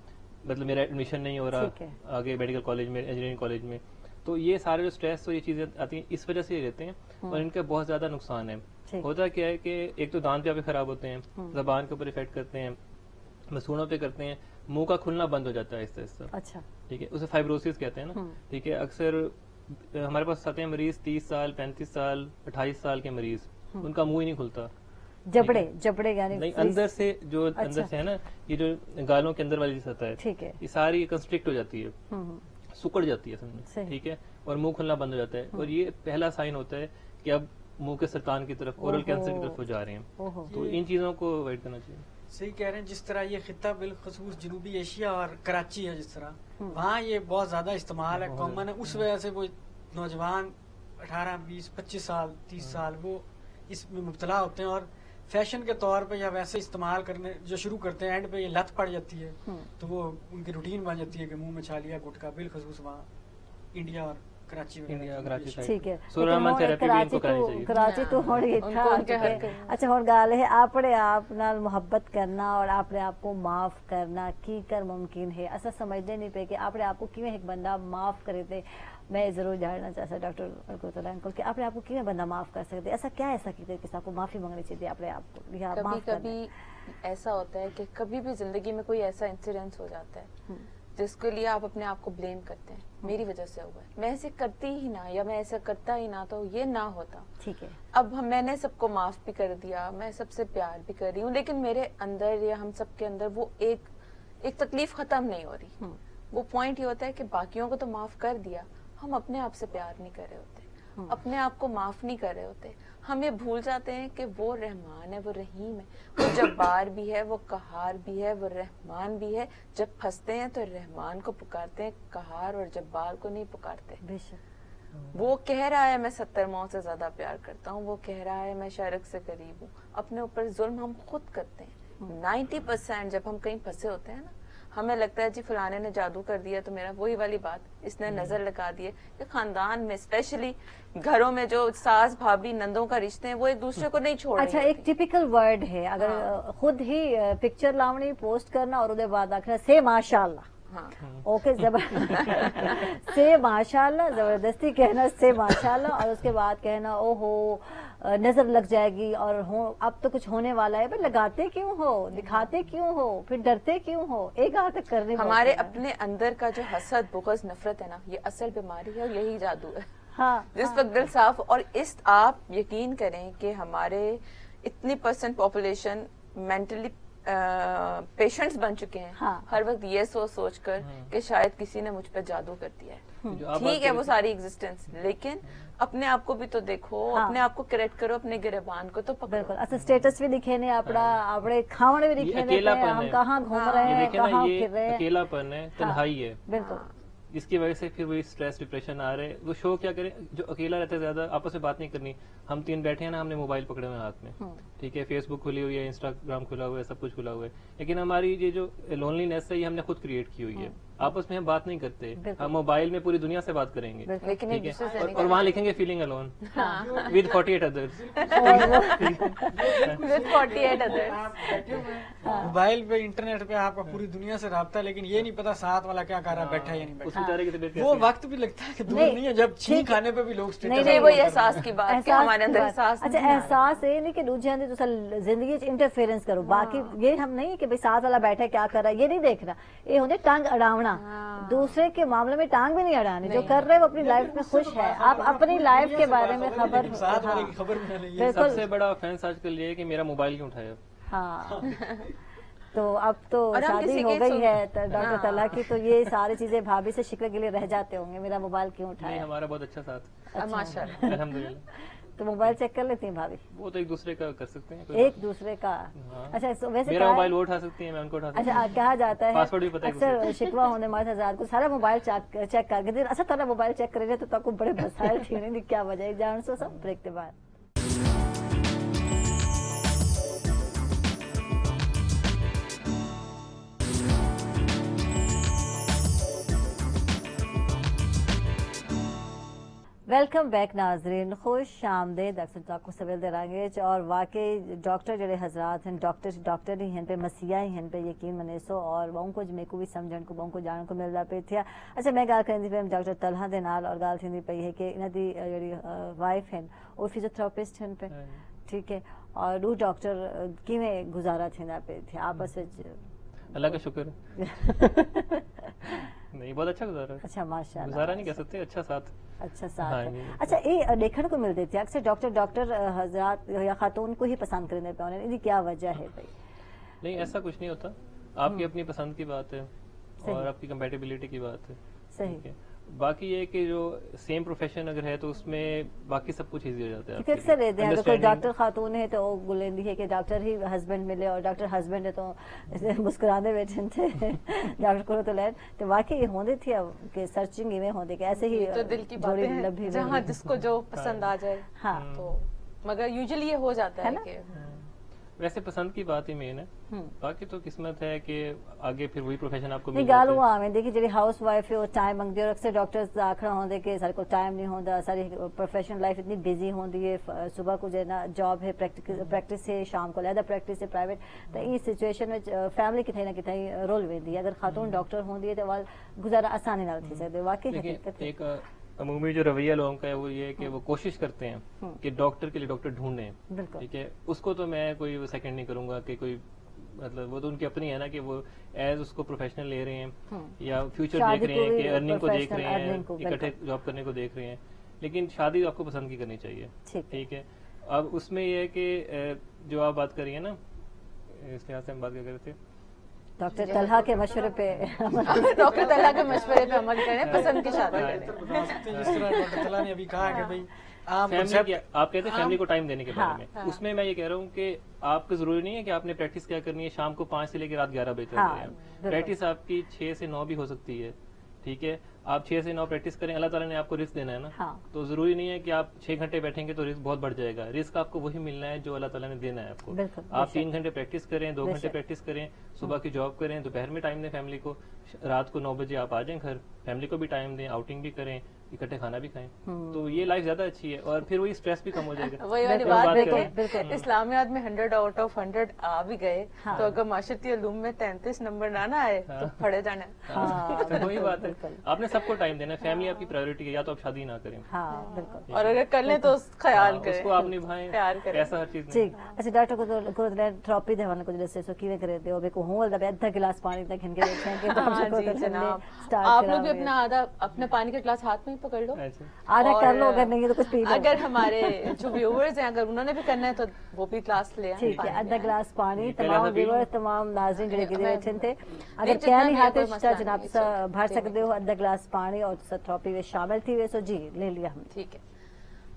मतलब मेरा एडमिशन नहीं हो रहा आगे मेडिकल कॉलेज में, इंजीनियरिंग कॉलेज में। तो ये सारे जो स्ट्रेस और ये चीजें आती हैं इस वजह से ये रहते हैं, और इनका बहुत ज्यादा नुकसान है। होता क्या है कि एक तो दांत पे खराब होते हैं, जबान के ऊपर इफेक्ट करते हैं, मसूड़ों पे करते हैं, मुंह का खुलना बंद हो जाता है आहिस्ता आहिस्ता। अच्छा, ठीक है, उसे फाइब्रोसिस कहते हैं ना, ठीक है। अक्सर हमारे पास आते हैं मरीज 30 साल, 35 साल, 28 साल के मरीज, उनका मुंह ही नहीं खुलता, जबड़े यानी नहीं, अंदर से जो अंदर से है ना, ये जो गालों के अंदर वाली सतह है, ठीक है, ये सारी कंस्ट्रिक्ट हो जाती है, सुकड़ जाती है समझ, ठीक है, और मुंह खुलना बंद हो जाता है, और ये पहला साइन होता है कि अब मुंह के सरतान की तरफ, ओरल कैंसर की तरफ वो जा रहे हैं। तो इन चीजों को अवॉइड करना चाहिए। सही कह रहे हैं, जिस तरह ये खिता बिलखसूस जनूबी एशिया और कराची है, जिस तरह वहाँ ये बहुत ज्यादा इस्तेमाल है, कॉमन है, उस वजह से वो नौजवान 18, 20, 25 साल, 30 साल वो इसमें मुब्तला होते हैं, और फैशन के तौर पे या वैसे इस्तेमाल करने जो शुरू करते हैं, एंड पे ये लत पड़ जाती है, तो वो उनकी रूटीन बन जाती है कि मुंह में छालिया, गुटखा, बिलखसूस वहाँ इंडिया और कराची ठीक है, कराची तो हो रही था। अच्छा, हुण गल है अपने आप नाल मुहब्बत करना और अपने आप को माफ करना की कर मुमकिन है, ऐसा समझते नहीं पे कि अपने आप को किवें एक बंदा माफ करे थे। मैं जरूर जानना चाहता डॉक्टर अरकोतला अंकल कि अपने आप को किवें बंदा माफ कर सकते, ऐसा क्या ऐसा कीते कि आपको माफी मांगनी चाहिए अपने आप को, या माफ करना? कभी ऐसा होता है कि कभी भी जिंदगी में कोई ऐसा इंसिडेंस हो जाता है जिसके लिए आप अपने आप को ब्लेम करते हैं, मेरी वजह से हुआ है, मैं ऐसे करती ही ना, या मैं ऐसा करता ही ना तो ये ना होता। ठीक है, अब मैंने सबको माफ भी कर दिया, मैं सबसे प्यार भी कर रही हूँ, लेकिन मेरे अंदर या हम सबके अंदर वो एक तकलीफ खत्म नहीं हो रही। वो पॉइंट ये होता है कि बाकियों को तो माफ कर दिया, हम अपने आप से प्यार नहीं कर रहे होते, अपने आप को माफ नहीं कर रहे होते। हम ये भूल जाते हैं कि वो रहमान है, वो रहीम है, वो जब्बार भी है, वो कहार भी है, वो रहमान भी है। जब फंसते हैं तो रहमान को पुकारते हैं, कहार और जब्बार को नहीं पुकारते। बेशक वो कह रहा है मैं 70 मौत से ज्यादा प्यार करता हूँ, वो कह रहा है मैं शर्क से करीब हूँ। अपने ऊपर जुल्म हम खुद करते हैं। 90% जब हम कहीं फंसे होते हैं ना, हमें लगता है जी फलाने ने जादू कर दिया, तो मेरा वही वाली बात, इसने नजर लगा दी है। कि खानदान में स्पेशली घरों में जो सास भाभी नंदों का रिश्ते हैं वो एक दूसरे को नहीं छोड़। अच्छा, एक टिपिकल वर्ड है, अगर खुद ही पिक्चर लावनी पोस्ट करना और उसके बाद आखिर से माशाल्लाह, ओके से माशाल्लाह, जबरदस्ती कहना से माशाल्लाह, और उसके बाद कहना ओहो नजर लग जाएगी और हो अब तो कुछ होने वाला है, पर लगाते क्यों हो, दिखाते क्यों हो, फिर डरते क्यों हो, एक हाथ तक करने। हमारे अपने अंदर का जो हसद, बुग़्ज़, नफरत है ना, ये असल बीमारी है और यही जादू है। जिस वक्त दिल साफ, और आप यकीन करें कि हमारे इतनी % पॉपुलेशन मेंटली पेशेंट्स बन चुके हैं। हर वक्त ये सोच कर कि शायद किसी ने मुझ पर जादू कर दिया है। ठीक है वो सारी एग्जिस्टेंस, लेकिन अपने आप को भी तो देखो, अपने आप को करेक्ट करो, अपने गिरबान को तो पकड़ो। बिल्कुल, अच्छा स्टेटस भी दिखे ने, अपने खाने भी दिखे ने, हम कहाँ घूम रहे हैं, कहाँ फिर रहे हैं। अकेलापन है, तन्हाई है, बिल्कुल, जिसकी वजह से फिर वही स्ट्रेस, डिप्रेशन आ रहे हैं। वो शो क्या करें, जो अकेला रहता है, ज्यादा आपस में बात नहीं करनी। हम 3 बैठे हैं ना, हमने मोबाइल पकड़े हुए हाथ में, ठीक है, फेसबुक खुली हुई है, इंस्टाग्राम खुला हुआ है, सब कुछ खुला हुआ है, लेकिन हमारी ये जो लोनलीनेस है ये हमने खुद क्रिएट की हुई है। आपस में हम बात नहीं करते, हम मोबाइल में पूरी दुनिया से बात करेंगे, ठीक है, और वहाँ लिखेंगे feeling alone with 48 others. Mobile पे, इंटरनेट पे आपका पूरी दुनिया से राब्ता, लेकिन ये नहीं पता साथ वाला क्या कर रहा है, बैठा या नहीं बैठा। वो वक्त भी लगता है कि दूर नहीं है, जब छीन खाने पे भी लोग नहीं, वो एहसास की बात कि हमारे अंदर एहसास। अच्छा, एहसास ये नहीं कि दूसरे ने तो जिंदगी इंटरफेरेंस करो, बाकी ये हम नहीं कि भाई साथ वाला बैठा क्या कर रहा है, ये नहीं देखना, ये होने टंग अड़ावना हाँ, दूसरे के मामले में टांग भी नहीं अड़ानी, जो कर रहे हैं वो अपनी लाइफ में खुश है, आप अपनी लाइफ के बारे में खबर, बिल्कुल। सबसे बड़ा ऑफेंस आजकल ये है कि मेरा मोबाइल क्यों उठाया। हाँ तो अब तो शादी हो गई है तो डॉक्टर तलहा की, तो ये सारी चीजें भाभी से शिकवे के लिए रह जाते होंगे, मेरा मोबाइल क्यों उठाया। हमारा बहुत अच्छा साथ, माशाल्लाह, अल्हम्दुलिल्लाह। तो मोबाइल चेक कर लेती हैं भाभी? वो तो एक दूसरे का कर सकते हैं, एक दूसरे का। अच्छा, तो वैसे मेरा मोबाइल वो उठा सकती है, मैं उनको उठा सकती हूँ। अच्छा, कहा जाता है पासवर्ड भी पता है अक्सर शिकवा होने मारे हजार को सारा मोबाइल चेक करके, अच्छा तारा मोबाइल चेक करे तो ताको बड़े मसाइल थी, क्या वजह है, जान सो सब ब्रेक के बाद। वेलकम बैक नाजरीन, खुश आमदेद अक्सर आपको सवेल दे रहे। और वाकई डॉक्टर जड़े हजरात हैं, डॉक्टर ही हैं पे मसीहा ही हैं पे यकीन मनेसो, और बहु कुछ मेरे को भी समझण को बहु को जान को मिलता पे थिया। अच्छा, मैं गाल करी पे डॉक्टर तलहा दे नाल, और गाल थी पई है कि इन्हां दी जड़ी वाइफ हैं वो फिजियोथेरेपिस्ट हैं पे, ठीक है, और दो डॉक्टर किवें गुजारा थिंदा पे थे आपस विच? अल्लाह का शुक्र नहीं, बहुत अच्छा गुजारा। अच्छा, माशाल्लाह, गुजारा नहीं कह सकते, अच्छा साथ, अच्छा साथ हाँ, है। अच्छा, ये देखने को मिलते थे अक्सर डॉक्टर हजरात या खातून को ही पसंद करने पे, इनकी क्या वजह है भाई? नहीं, ऐसा कुछ नहीं होता, आपकी अपनी पसंद की बात है और आपकी कंपैटिबिलिटी की बात है, सही। बाकी ये कि जो सेम प्रोफेशन अगर है तो उसमें बाकी सब कुछ इजी हो जाता है। अक्सर रहते हैं अगर कोई डॉक्टर खातून है तो वो गुलेंदी है कि डॉक्टर ही हस्बैंड मिले, और डॉक्टर हस्बैंड है तो मुस्कुराते बैठे थे डॉक्टर को तो लैन तो वाकई होंदे थी कि सर्चिंग इवें होंदे कि ऐसे ही तो दिल की बातें हैं जहाँ जिसको जो पसंद आ जाए। हाँ, तो मगर यूजुअली ये हो जाता है कि वैसे पसंद की बात ही मेन है, बाकी तो किस्मत है कि आगे फिर वही प्रोफेशन आपको मिल जाए। हुआ हमें देखिए जी हाउस वाइफ है वो टाइम मंगती है, और अक्सर डॉक्टर्स आखना होंगे कि सारे को टाइम नहीं होता, सारी प्रोफेशनल लाइफ इतनी बिजी होती है, सुबह को जो है ना जॉब है, प्रैक्टिस है, शाम को अलहदा प्रैक्टिस है प्राइवेट, तो इस सिचुएशन में फैमिली कितने ना कितने रोल वेंदी है। अगर खातून डॉक्टर होंदी है तो वाल गुजारा आसानी नाल थी सकदे। वाकई हकीकत है। अमूमी जो रवैया लोगों का है वो ये है कि वो कोशिश करते हैं कि डॉक्टर के लिए डॉक्टर ढूंढें, ठीक है, उसको तो मैं कोई सेकंड नहीं करूंगा कि कोई मतलब वो तो उनकी अपनी है ना कि वो एज उसको प्रोफेशनल ले रहे हैं या फ्यूचर देख रहे हैं कि अर्निंग को देख रहे हैं, इकट्ठे जॉब करने को देख रहे हैं, लेकिन शादी आपको पसंद की करनी चाहिए, ठीक है। अब उसमें ये है कि जो आप बात करिए ना, इस लिहाज से हम बात क्या कर रहे थे, डॉक्टर तलहा के मशवरे पे डॉक्टर तलहा के मशवरे पे अमल करें, पसंद की शादी करें। जिस तरह डॉक्टर तलहा ने अभी कहा कि भाई आप कहते हैं फैमिली को टाइम देने के बारे में, उसमें मैं ये कह रहा हूँ कि आपको जरूरी नहीं है कि आपने प्रैक्टिस क्या करनी है शाम को 5 से लेकर रात 11 बजे तक, प्रैक्टिस आपकी 6 से 9 भी हो सकती है, ठीक है। आप 6 से 9 प्रैक्टिस करें, अल्लाह ताला ने आपको रिस्क देना है ना, तो जरूरी नहीं है कि आप 6 घंटे बैठेंगे तो रिस्क बहुत बढ़ जाएगा, रिस्क आपको वही मिलना है जो अल्लाह ताला ने देना है आपको। आप 3 घंटे प्रैक्टिस करें, 2 घंटे प्रैक्टिस करें, सुबह की जॉब करें, दोपहर में टाइम दें फैमिली को, रात को 9 बजे आप आ जाएं घर, फैमिली को भी टाइम दें, आउटिंग भी करें, इकट्ठे खाना भी खाएं, तो ये लाइफ ज्यादा अच्छी है और फिर वही स्ट्रेस भी कम हो जाएगा। वही वाली बात, इस्लामियात में 100 आउट ऑफ 100 आ भी गए तो अगर माशरती उलूम में 33 नंबर ना आए तो फड़े जाना है। तो वही बात है, आपने सबको टाइम देना है, फैमिली आपकी प्रायोरिटी है, या तो आप शादी ना करें, और अगर कर लें तो ख्याल करें, उसको आप निभाएं, ऐसा हर चीज ठीक। अच्छा, डॉक्टर को थेरेपी देवाने को जैसे सो कीवे करे दे को हूं वाला आधा गिलास पानी तक इनके देखें कि जी जनाब, आप लोग भी अपना आधा अपने पानी का गिलास हाथ में ही पकड़ लो, आधा कर लो, अगर नहीं तो कुछ पी लो। अगर हमारे जो व्यूअर्स हैं अगर उन्होंने भी करना है तो वो भी क्लास ले आए, ठीक है, आधा गिलास पानी। तमाम व्यूअर्स तमाम नाज़रीन जो गिरे बैठे थे, अगर क्या नहीं हाथ है जनाब सा भर सकते हो आधा गिलास पानी और थेरेपी में शामिल थी वैसो जी ले लिया हम, ठीक है।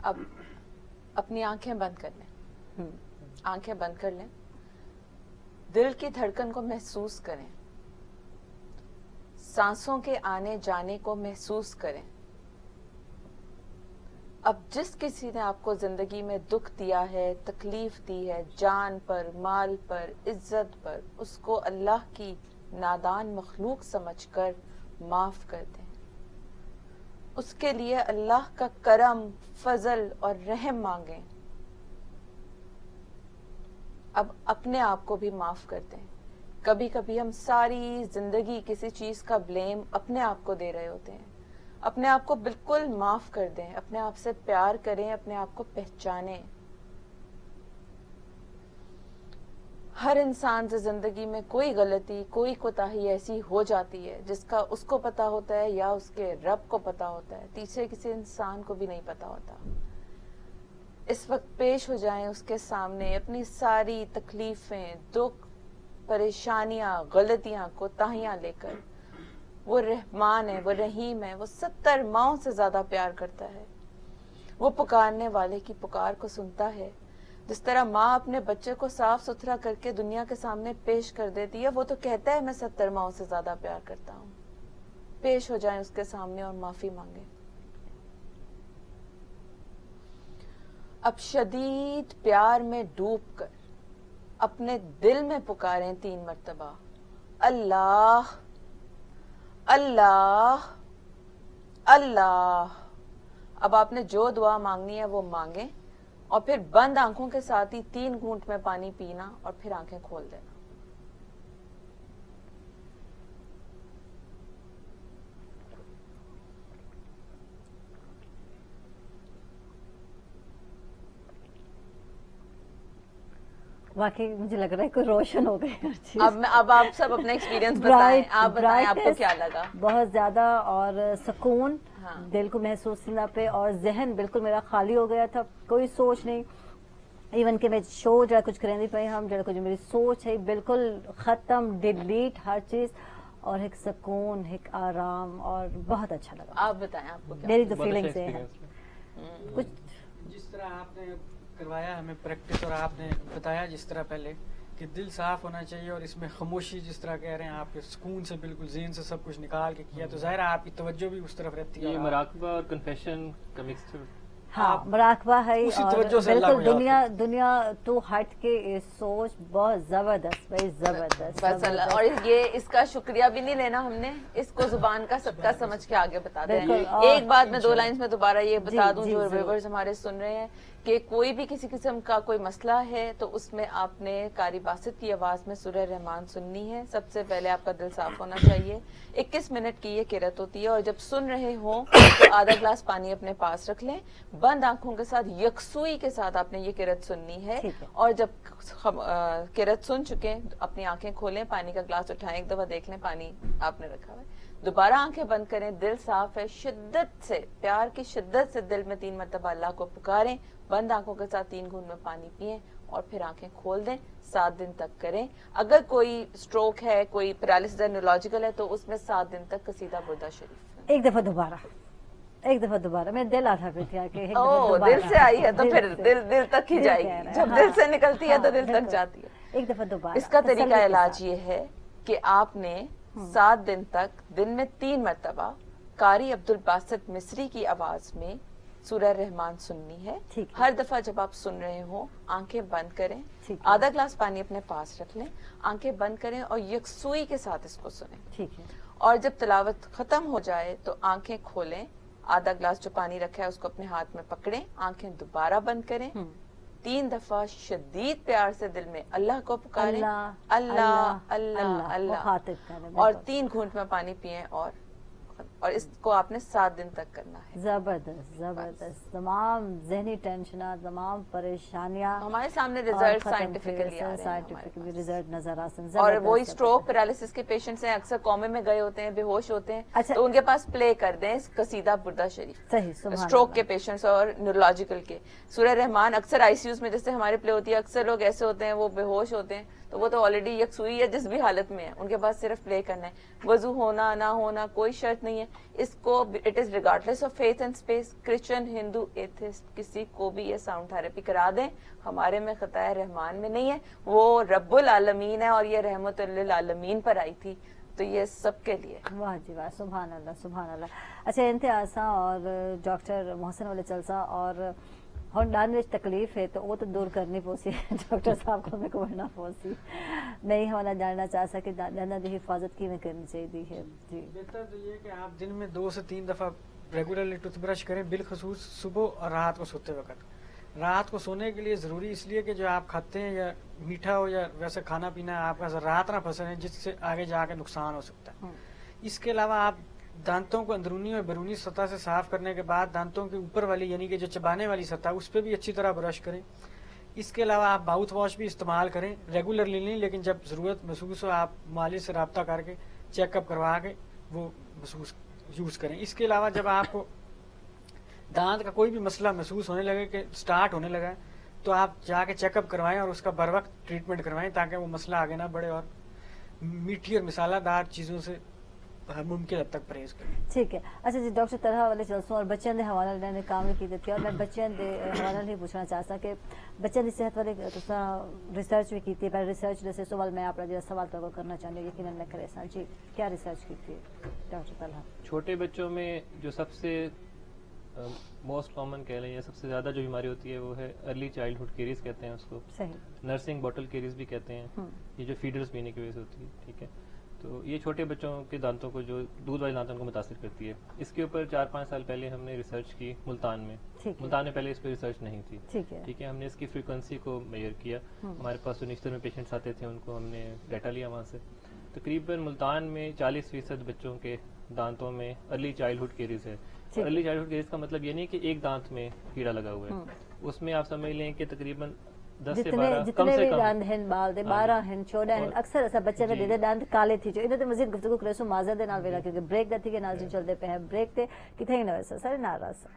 अब अपनी आंखें बंद कर लें, आंखें बंद कर लें, दिल की धड़कन को महसूस करें, सांसों के आने जाने को महसूस करें। अब जिस किसी ने आपको जिंदगी में दुख दिया है, तकलीफ दी है, जान पर, माल पर, इज्जत पर, उसको अल्लाह की नादान मखलूक समझकर माफ कर दें। उसके लिए अल्लाह का करम, फजल और रहम मांगें। अब अपने आप को भी माफ कर दें। कभी कभी हम सारी जिंदगी किसी चीज का ब्लेम अपने आप को दे रहे होते हैं। अपने आप को बिल्कुल माफ कर दें, अपने आप से प्यार करें, अपने आप को पहचानें। हर इंसान से जिंदगी में कोई गलती, कोई कोताही ऐसी हो जाती है जिसका उसको पता होता है या उसके रब को पता होता है, तीसरे किसी इंसान को भी नहीं पता होता। इस वक्त पेश हो जाएं उसके सामने अपनी सारी तकलीफें, दुख, परेशानियां, गलतियां, कोताहियां लेकर। वो रहमान है, वो रहीम है, वो 70 माओं से ज्यादा प्यार करता है। वो पुकारने वाले की पुकार को सुनता है। जिस तरह माँ अपने बच्चे को साफ सुथरा करके दुनिया के सामने पेश कर देती है, वो तो कहता है मैं 70 माओं से ज्यादा प्यार करता हूँ। पेश हो जाएं उसके सामने और माफी मांगे। अब शदीद प्यार में डूबकर अपने दिल में पुकारें 3 मर्तबा, अल्लाह अल्लाह अल्लाह। अब आपने जो दुआ मांगनी है वो मांगे और फिर बंद आंखों के साथ ही 3 घूंट में पानी पीना और फिर आंखें खोल देना। वाकई मुझे लग रहा है कोई रोशन हो गई हर चीज। अब आप सब अपना एक्सपीरियंस बताएं, आप बताएं आपको क्या लगा। बहुत ज्यादा और सुकून, हाँ। दिल को महसूस ना पे, और जहन बिल्कुल मेरा खाली हो गया था, कोई सोच नहीं। इवन कि मैं शो जरा कुछ करें पे हम जरा कुछ मेरी सोच है बिल्कुल खत्म, डिलीट हर चीज, और एक सुकून, एक आराम, और बहुत अच्छा लगा। आप बताएं आपको क्या। मेरी तो फीलिंग्स है कुछ जिस तरह आपने करवाया हमें प्रैक्टिस, और आपने बताया जिस तरह पहले कि दिल साफ होना चाहिए, और इसमें खामोशी जिस तरह कह रहे हैं आपके सुकून से बिल्कुल ज़हन से सब कुछ निकाल के किया, तो ज़ाहिर है आपकी तवज्जो भी उस तरफ रहती है। ये मुराकबा और कन्फेशन का मिक्सचर। हाँ, मुराकबा है, उसी और तवज्जो से अल्लाह बिल्कुल को याद दुनिया तो हट के ये सोच बहुत जबरदस्त भाई, जबरदस्त। बस अल्लाह, और ये इसका शुक्रिया भी नहीं लेना हमने, इसको जुबान का सदका समझ के आगे बता दें। एक बात मैं 2 लाइन्स में दोबारा ये बता दूं जो व्यूअर्स हमारे सुन रहे हैं कि कोई भी किसी किस्म का कोई मसला है तो उसमें आपने कारी बासित की आवाज में सूरह रहमान सुननी है। सबसे पहले आपका दिल साफ होना चाहिए। 21 मिनट की ये किरत होती है, और जब सुन रहे हो तो आधा ग्लास पानी अपने पास रख लें। बंद आंखों के साथ यकसुई के साथ आपने ये किरत सुननी है, और जब किरत सुन चुके अपनी आंखें खोलें, पानी का ग्लास उठाएं, एक दफा देख लें पानी आपने रखा है, दोबारा आंखें बंद करें, दिल साफ है, शिद्दत से, प्यार की शिद्दत से दिल में 3 मरतबा अल्लाह को पुकारें, बंद आंखों के साथ 3 घूंट में पानी पिएं और फिर आंखें खोल दें। 7 दिन तक करें। अगर कोई स्ट्रोक है, कोई पैरालिसिस न्यूरोलॉजिकल है, तो उसमें 7 दिन तक कसीदा बुर्दा शरीफ। एक दफा दोबारा मैं दिल आता फिर क्या कि दिल से आई है तो फिर दिल तक ही जाएगी। जब दिल से निकलती है तो दिल तक जाती है। एक दफा दोबारा। इसका तरीका इलाज ये है कि आपने 7 दिन तक दिन में 3 मरतबा कारी अब्दुल बासित मिस्री की आवाज में सूरह रहमान सुननी है। हर दफा जब आप सुन रहे हो आंखें बंद करें, आधा ग्लास पानी अपने पास रख लें, आंखें बंद करें और यकसुई के साथ इसको सुनें। ठीक है। और जब तिलावत खत्म हो जाए तो आंखें खोलें, आधा ग्लास जो पानी रखा है उसको अपने हाथ में पकड़ें, आंखें दोबारा बंद करें, 3 दफा शदीद प्यार से दिल में अल्लाह को पुकारें, अल्लाह अल्लाह अल्लाह, और 3 घूंट में पानी पिएं, और इसको आपने 7 दिन तक करना है। जबरदस्त। तमाम ज़हनी टेंशन, तमाम परेशानियां हमारे सामने रिजल्ट साइंटिफिकली रिजल्ट नजर आ सकते। और वही स्ट्रोक पैरालिसिस के पेशेंट्स हैं, अक्सर कोमे में गए होते हैं, बेहोश होते हैं। अच्छा, तो उनके पास प्ले कर दें कसीदा बुर्दा शरीफ। सही। स्ट्रोक के पेशेंट्स और न्यूरोलॉजिकल के सूरह रहमान अक्सर आईसीयूज में जैसे हमारे प्ले होती है, अक्सर लोग ऐसे होते हैं वो बेहोश होते हैं, तो वो तो ऑलरेडी यकसुई है जिस भी हालत में है, उनके पास सिर्फ प्ले करना है। वजू होना ना होना कोई शर्त नहीं है इसको। It is regardless of faith and space, Christian, Hindu, atheist, किसी को भी ये साउंड थेरेपी करा दें, हमारे में खताए रहमान में नहीं है। वो रब्बुल आलमीन है और ये रहमतुल आलमीन पर आई थी, तो ये सबके लिए। वाह जी वाह, सुभान अल्लाह सुभान अल्लाह। अच्छा, इंतहासा और डॉक्टर मोहसिन वाले चलसा और डान में तकलीफ है तो वो तो दूर करनी पोसी डॉक्टर साहब को मेरे को बढ़ना पोसी नहीं होना जानना चाह सके दाना की हिफाजत की में करनी चाहिए है जी। बेहतर तो ये कि आप दिन में 2 से 3 दफा रेगुलरली टूथब्रश करें, बिलखसूस सुबह और रात को सोते वक्त। रात को सोने के लिए जरूरी इसलिए कि जो आप खाते हैं या मीठा हो या वैसे खाना पीना आपका रात ना फंसे जिससे आगे जाके नुकसान हो सकता है। इसके अलावा आप दांतों को अंदरूनी और बैरूनी सतह से साफ करने के बाद दांतों के ऊपर वाली यानी कि जो चबाने वाली सतह उस पर भी अच्छी तरह ब्रश करें। इसके अलावा आप माउथ वॉश भी इस्तेमाल करें, रेगुलरली नहीं, लेकिन जब ज़रूरत महसूस हो आप मालिश से रब्ता करके चेकअप करवा के वो महसूस यूज़ करें। इसके अलावा जब आपको दांत का कोई भी मसला महसूस होने लगे कि स्टार्ट होने लगा है, तो आप जाके चेकअप करवाएं और उसका बर वक्त ट्रीटमेंट करवाएं ताकि वो मसला आगे ना बढ़े, और मीठी और मसालादार चीज़ों से मुमकिन हद तक परहेज करें। ठीक है। अच्छा जी, डॉक्टर तरह वाले चलसूं और बच्चों के हवाले ने काम की थी, और मैं बच्चों के हवाले ही पूछना चाहता कि बच्चों की सेहत वाले तुसा रिसर्च भी की थी, पर रिसर्च जैसे सवाल मैं अपना जो सवाल तो करना चाहूँगी, यकीनन मैं करे सा जी, क्या रिसर्च की थी डॉक्टर तरह? छोटे बच्चों में जो सबसे मोस्ट कॉमन कह लें या सबसे ज़्यादा जो बीमारी होती है वो है अर्ली चाइल्डहुड केरीज कहते हैं उसको, सही, नर्सिंग बॉटल केरीज भी कहते हैं। ये जो फीडर्स पीने की वजह से होती है, ठीक है। तो ये छोटे बच्चों के दांतों को, जो दूध वाले दांतों को मुतासिर करती है। इसके ऊपर 4-5 साल पहले हमने रिसर्च की मुल्तान में। मुल्तान में पहले इस पर रिसर्च नहीं थी, ठीक है। हमने इसकी फ्रीक्वेंसी को मेजर किया, हमारे पास जो निश्तर में पेशेंट्स आते थे उनको हमने डाटा लिया वहाँ से। तकरीबन मुल्तान में 40% बच्चों के दांतों में अर्ली चाइल्डहुड केरीज है। अर्ली चाइल्डहुड केरीज का मतलब ये नहीं कि एक दांत में कीड़ा लगा हुआ है, उसमें आप समझ लें कि तकरीबन 10 से 12 कम से कम दांत हैं, बाल दे 12 हैं, 14 हैं, अक्सर ऐसा बच्चे में दे दांत काले थी। जो इन्हें तो मजीद गुफ्तगू करे सो माजर दे नाल वेला, क्योंकि ब्रेक दा थी के नाल जी चलते पे हैं, ब्रेक ते किथे ही ना वैसा सारे नाराज सा।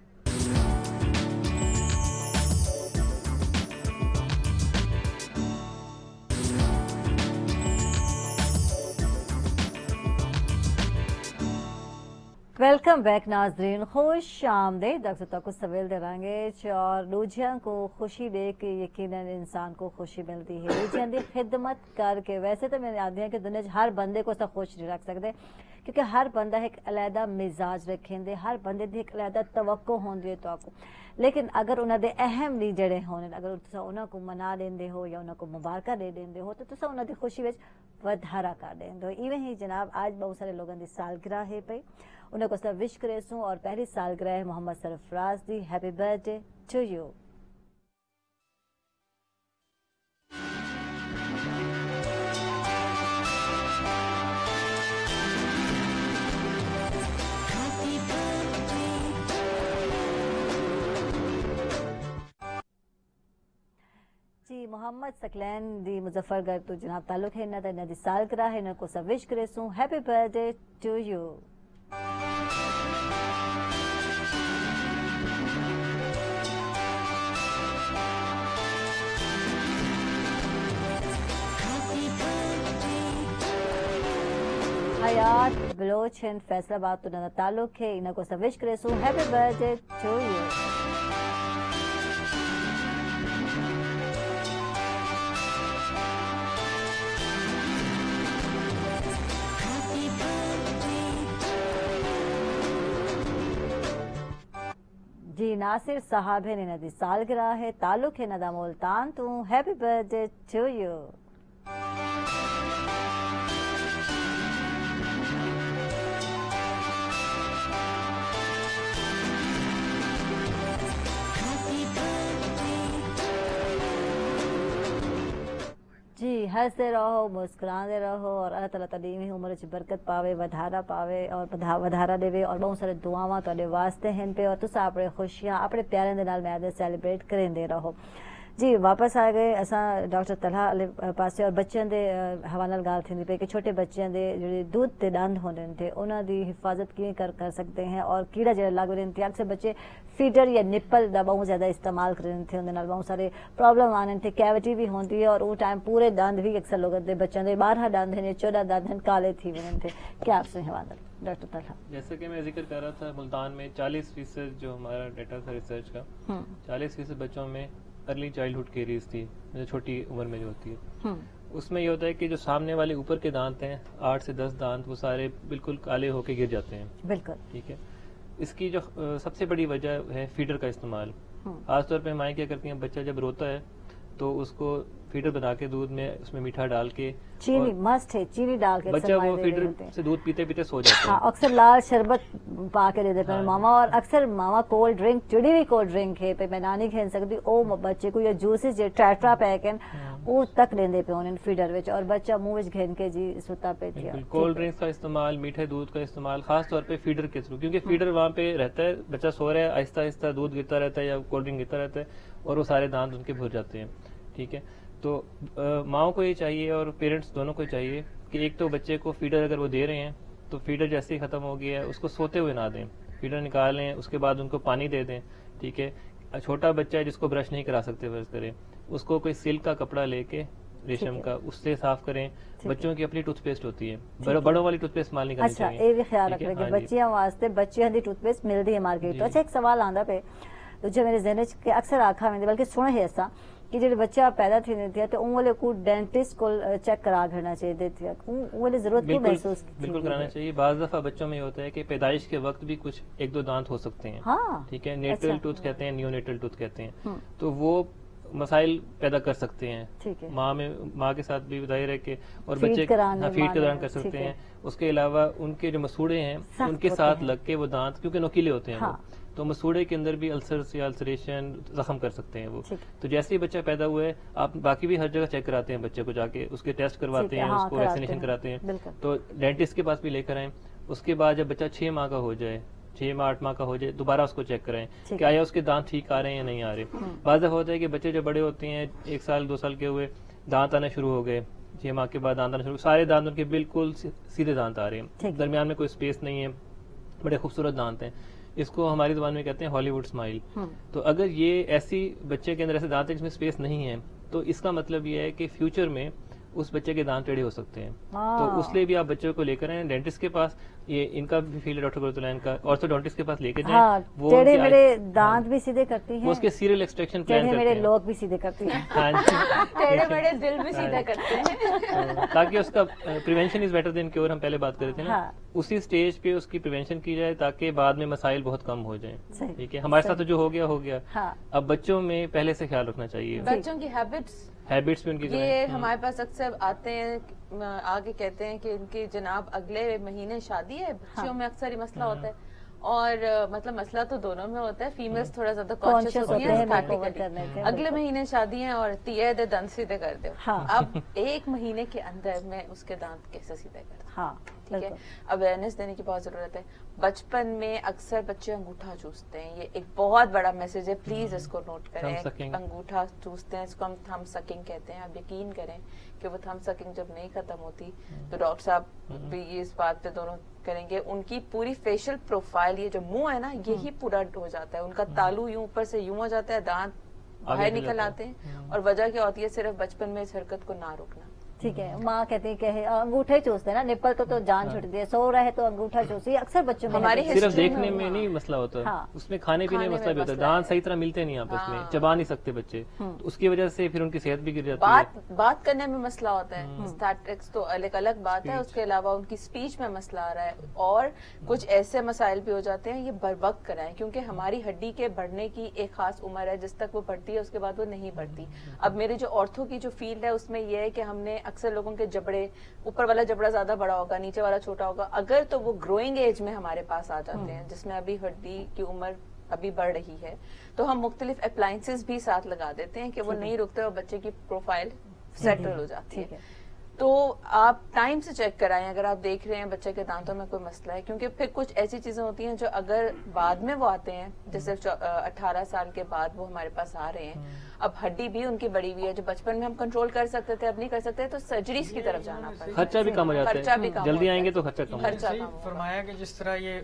वेलकम बैक नाजरीन, खुश आमदीद। डॉक्टर तक को सवेल देंगे और दूजियां को खुशी दे के यकीनन इंसान को खुशी मिलती है। दूजियां की खिदमत करके, वैसे तो मैंने आदि कि दुनिया हर बंदे को सब खुश नहीं रख सकते, क्योंकि हर बंदा एक अलहदा मिजाज रखेंदे, हर बंदे की एक अलहदा तवक्को होंदी है तो आपको। लेकिन अगर उन्होंने अहम नहीं जड़े होने, अगर तुसा उन्होंने मना देंदे हो या उन्होंने मुबारक दे देंदे हो, तो तुसा उन्होंने खुशी में वधारा कर देंदे हो। इवें ही जनाब आज बहुत सारे लोगों की सालगिरह है पई, उन्हें को विश करे सूं, और पहली सालगिरह है मोहम्मद सरफराज दी। Happy birthday to you. जी, मोहम्मद सकलैन दी मुजफ्फरगढ़ तो जनाब ताल्लुक है, इन्ना दी सालगिरह है, इन्हें को विश करे सूं। Happy birthday to you. Hayat Baloch हिंद फैसलाबाद तो ना ताल्लुक है, इन्हें को विश करे सूं। Happy birthday to you. जी, नासिर साहब है, नदी सालगिरह है, ताल्लुक है नदा मुल्तान तो। Happy birthday to you. जी, हंसते रहो, मुस्कुराते रहो, और अल्लाह ताला तदीम ही उम्र च बरकत पावे, वधारा पावे और वधारा देवे, और बहुत सारे दुआवां तुहाडे वास्ते हैं पे, और तुसा अपने खुशियां अपने प्यारे दे नाल मैद सेलिब्रेट करेंदे रहो। जी, वापस आ गए असा डॉक्टर तलहा पासे, और बच्चों के हवाले नाल गाल थी पे कि छोटे बच्चों के जो दूध के दंद होंदे थे उन्हां दी हिफाजत किवें कर सकते हैं, और कीड़ा जो लग रहे थे, अक्सर बच्चे फीडर या निप्पल का बहुत ज़्यादा इस्तेमाल कर रहे थे, उन्हें बहुत सारे प्रॉब्लम आने थे, कैविटी भी होती है, और वो टाइम पूरे दंद भी अक्सर लोगों के बच्चों के 12 दंद हैं, 14 दंद हैं, काले थी वने थे। क्या आपसे हवाला डॉक्टर तलहा? जैसे कि मैं जिक्र कर रहा था, मुल्तान में 40% जो हमारा डेटा था रिसर्च का, 40% बच्चों में अर्ली चाइल्डहुड केरीज थी, जो छोटी उम्र में जो होती है। उसमें ये होता है कि जो सामने वाले ऊपर के दांत हैं, 8 से 10 दांत, वो सारे बिल्कुल काले होके गिर जाते हैं। बिल्कुल, ठीक है। इसकी जो सबसे बड़ी वजह है फीडर का इस्तेमाल। खासतौर पे माएँ क्या करती हैं, बच्चा जब रोता है तो उसको फीडर बना के दूध में उसमें मीठा डाल के, चीनी मस्ट है, चीनी डाल के बच्चा वो फीडर से दूध पीते पीते सो जाता है। हाँ, अक्सर लाल शरबत पा के दे देते हैं मामा, और अक्सर मामा कोल्ड ड्रिंक, जुड़ी हुई कोल्ड ड्रिंक है पे मैं नानी खेल सकती ओ बच्चे को, या जूसेस जो ट्रैट्रा पैक हैं वो तक लेंदे पे उन्हें फीडर विच, और बच्चा मुंह विच घेन के जी सुता पे थिया। कोल्ड ड्रिंक्स का इस्तेमाल, मीठे दूध का इस्तेमाल, खास तौर पे फीडर के थ्रू, क्योंकि फीडर वहाँ पे रहता है, बच्चा सो रहा है, आहिस्ता आहिस्ता दूध गिरता रहता है या कोल्ड ड्रिंक गिरता रहता है, और वो सारे दांत उनके भर जाते हैं। ٹھیک ہے. تو ماؤں کو یہ چاہیے اور پیرنٹس دونوں کو چاہیے کہ ایک تو بچے کو فیڈر اگر وہ دے رہے ہیں تو فیڈر جیسے ہی ختم ہو گیا ہے اس کو سوتے ہوئے نہ دیں, فیڈر نکالیں, اس کے بعد ان کو پانی دے دیں. ٹھیک ہے. چھوٹا بچہ ہے جس کو برش نہیں کرا سکتے فرض کریں, اس کو کوئی سلک کا کپڑا لے کے ریشم کا اس سے صاف کریں. بچوں کی اپنی ٹوتھ پیسٹ ہوتی ہے, بڑوں والی ٹوتھ پیسٹ استعمال نہیں کرنی چاہیے. اچھا یہ بھی خیال رکھ رہے کہ بچیاں واسطے بچیاں دی ٹوتھ پیسٹ ملتی ہے مارکیٹ. اچھا ایک سوال آندا پہ جو میرے ذہن وچ اکثر آکھا میں بلکہ سنا ہے ایسا کہ جڑے بچہ پیدا تھی تھے تو ان والے کو ڈینٹسٹ کو چیک کرا گھنا چاہیے تھی, ان والے ضرورت کو محسوس بالکل کرانا چاہیے. بعض دفعہ بچوں میں ہوتا ہے کہ پیدائش کے وقت بھی کچھ ایک دو دانت ہو سکتے ہیں. ٹھیک ہے. نیٹل ٹوتھ کہتے ہیں, نیو نیٹل ٹوتھ کہتے ہیں, تو وہ مسائل پیدا کر سکتے ہیں. ماں کے ساتھ بھی ظاہر ہے کہ اور بچے فیڈ کے دوران کر سکتے ہیں. اس کے علاوہ ان کے جو مسوڑے ہیں ان کے ساتھ لگ کے وہ دانت کیونکہ نوکیلے ہوتے ہیں وہ, تو مسوڑے کے اندر بھی السرز یا السریشن زخم کر سکتے ہیں وہ. تو جیسے ہی بچہ پیدا ہوا ہے آپ باقی بھی ہر جگہ چیک کراتے ہیں بچے کو, جا کے اس کے ٹیسٹ کرواتے ہیں, اس کو ویکسینیشن کراتے ہیں. تو ڈینٹسٹ کے پاس بھی لے کر آئیں. اس کے بعد جب بچہ 6 ماہ کا ہو جائے, 6 ماہ 8 ماہ کا ہو جائے, دوبارہ اس کو چیک کرائیں کہ آیا اس کے دانت ٹھیک آ رہے ہیں یا نہیں آ رہے. بعض دفعہ ہوتا ہے کہ بچے جب بڑے ہوتے ہیں 1 سال 2 سال کے ہوئے دانت آنا شروع ہو گئے, 6 ماہ کے بعد دانت آنا شروع, سارے دانت ان کے بالکل سیدھے دانت آ رہے ہیں, درمیان میں کوئی اسپیس نہیں ہے, بڑے خوبصورت دانت ہیں. اس کو ہماری زبان میں کہتے ہیں ہالی ووڈ اسمائل. تو اگر یہ ایسی بچے کے اندر ایسے دانت ہیں جس میں اسپیس نہیں ہے تو اس کا مطلب یہ ہے کہ فیوچر میں اس بچے کے دانت ٹیڑھے ہو سکتے ہیں. تو اس لیے بھی آپ بچوں کو لے کر آئیں ڈینٹسٹ کے پاس, یہ ان کا بھی فیلڈ ہے ڈاکٹر قرۃ کا, آرتھوڈونٹسٹ کے پاس لے کے جائیں. وہ ٹیڑھے میرے دانت بھی سیدھے کرتی ہیں, وہ اس کے سیریل ایکسٹریکشن پلان کرتے ہیں, میرے لوگ بھی سیدھے کرتی ہیں, ٹیڑھے میرے دل بھی سیدھا کرتے ہیں, تاکہ اس کا prevention is better than cure. ہم پہلے بات کر رہے تھے نا, اسی سٹیج پہ اس کی پریونشن کی جائے تاکہ بعد میں مسائل بہت کم ہو جائیں. ٹھیک ہے. ہمارے ساتھ جو ہو گیا ہو گیا, اب بچوں میں پہلے سے خیال رکھنا چاہیے. بچوں کی ہیبٹس بھی ان کی یہ ہمارے پاس اکثر آتے ہیں, آگے کہتے ہیں کہ ان کی جناب اگلے مہینے شادی ہے. بچیوں میں اکثر یہ مسئلہ ہوتا ہے, اور مطلب مسئلہ تو دونوں میں ہوتا ہے. فیمیلز تھوڑا زیادہ کانشیس ہوتی ہیں, اگلے مہینے شادی ہیں اور تیے دے دانت سیدھے کر دو. اب 1 مہینے کے اندر میں اس کے دانت کیسے سیدھے کر دوں؟ ٹھیک ہے. اویئرنس دینے کی بہت ضرورت ہے. بچپن میں اکثر بچے انگوٹھا چوستے ہیں, یہ ایک بہت بڑا میسج ہے, پلیز اس کو نوٹ کریں. انگوٹھا چوستے ہیں, اس کو ہم تھم سکنگ کہتے ہیں. آپ یقین کریں کہ وہ تھم سکنگ جب نہیں ختم ہوتی تو ڈاکٹر صاحب بھی اس بات پہ دونوں کریں گے, ان کی پوری فیشل پروفائل, یہ جو منہ ہے نا یہی پورا ہو جاتا ہے, ان کا تالو یوں اوپر سے یوں ہو جاتا ہے, دانت باہر نکل آتے ہیں. اور وجہ کیا ہوتی ہے؟ صرف بچپن میں اس حرکت کو نہ روکنا. ٹھیک ہے. ماں کہتی ہے کہ انگوٹھا ہی چوستے ہیں نا, نپل تو جان چھوٹتی ہے, سو رہے تو انگوٹھا چوسی. اکثر بچوں میں ہماری صرف دیکھنے میں نہیں مسئلہ ہوتا, اس میں کھانے پینے میں مسئلہ بھی ہوتا ہے. دانت صحیح طرح ملتے نہیں آپس میں, چبا نہیں سکتے بچے, اس کی وجہ سے پھر ان کی صحت بھی گر جاتی ہے. بات کرنے میں مسئلہ ہوتا ہے, اسٹیٹکس تو الگ بات ہے, اس کے علاوہ ان کی اسپیچ میں مسئلہ آ رہا ہے. اور کچھ ایسے مسائل بھی ہو جاتے ہیں. یہ بر وقت کرائیں, کیونکہ ہماری ہڈی کے بڑھنے کی ایک خاص عمر ہے, جس تک وہ بڑھتی ہے اس کے بعد وہ نہیں بڑھتی. اب میرے جو آرتھو کی جو فیلڈ ہے اس میں یہ ہے کہ ہم نے اکثر لوگوں کے اوپر والا جبڑا زیادہ بڑا ہوگا, نیچے والا چھوٹا ہوگا. اگر تو وہ گروئنگ ایج میں ہمارے پاس آ جاتے ہیں, جس میں ابھی ہڈی کی عمر ابھی بڑھ رہی ہے, تو ہم مختلف اپلائنسز بھی ساتھ لگا دیتے ہیں کہ وہ نہیں رکتے اور بچے کی پروفائل سیٹل ہو جاتی ہے. تو آپ ٹائم سے چیک کرائیں اگر آپ دیکھ رہے ہیں بچے کے دانتوں میں کوئی مسئلہ ہے, کیونکہ پھر کچھ ایسی چیزیں ہوتی ہیں جو اگر بعد میں وہ آتے ہیں, جیسے 18 سال کے بعد وہ ہمارے پاس آ رہے ہیں, اب ہڈی بھی ان کی بڑی ہوئی ہے, جو بچپن میں ہم کنٹرول کر سکتے تھے اب نہیں کر سکتے, تو سرجریز کی طرف جانا پڑتا ہے. خرچہ بھی کم ہو جاتا ہے, جلدی آئیں گے تو خرچہ کم. فرمایا کہ جس طرح یہ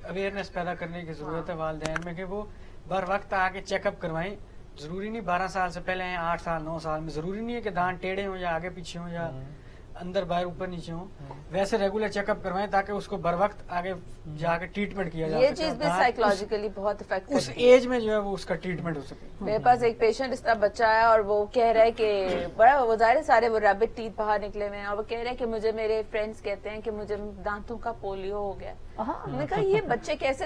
اویئرنیس پیدا کرنے کی ضرورت ہے والدین میں کہ وہ بر وقت آ کے چیک اپ کروائیں. ضروری نہیں 12 سال سے پہلے ہیں, 8 سال 9 سال میں, ضروری نہیں ہے کہ دانت ٹیڑھے ہوں یا آگے پیچھے ہوں یا اندر باہر اوپر نیچے ہوں. ویسے ریگولر چیک اپ کروائیں تاکہ اس کو بر وقت آگے جا کے ٹریٹمنٹ کیا جائے. یہ چیز بھی سائیکولوجیکلی بہت افیکٹ اس ایج میں جو ہے وہ اس کا ٹریٹمنٹ ہو سکے. میرے پاس ایک پیشنٹ اس طرح بچہ ہے اور وہ کہہ رہا ہے کہ بڑا وہ ظاہر ہے سارے وہ ریبٹ ٹیتھ باہر نکلے ہوئے ہیں, اور وہ کہہ رہے ہیں کہ مجھے میرے فرینڈس کہتے ہیں کہ مجھے دانتوں کا پولیو ہو گیا. میں نے کہا یہ بچے کیسے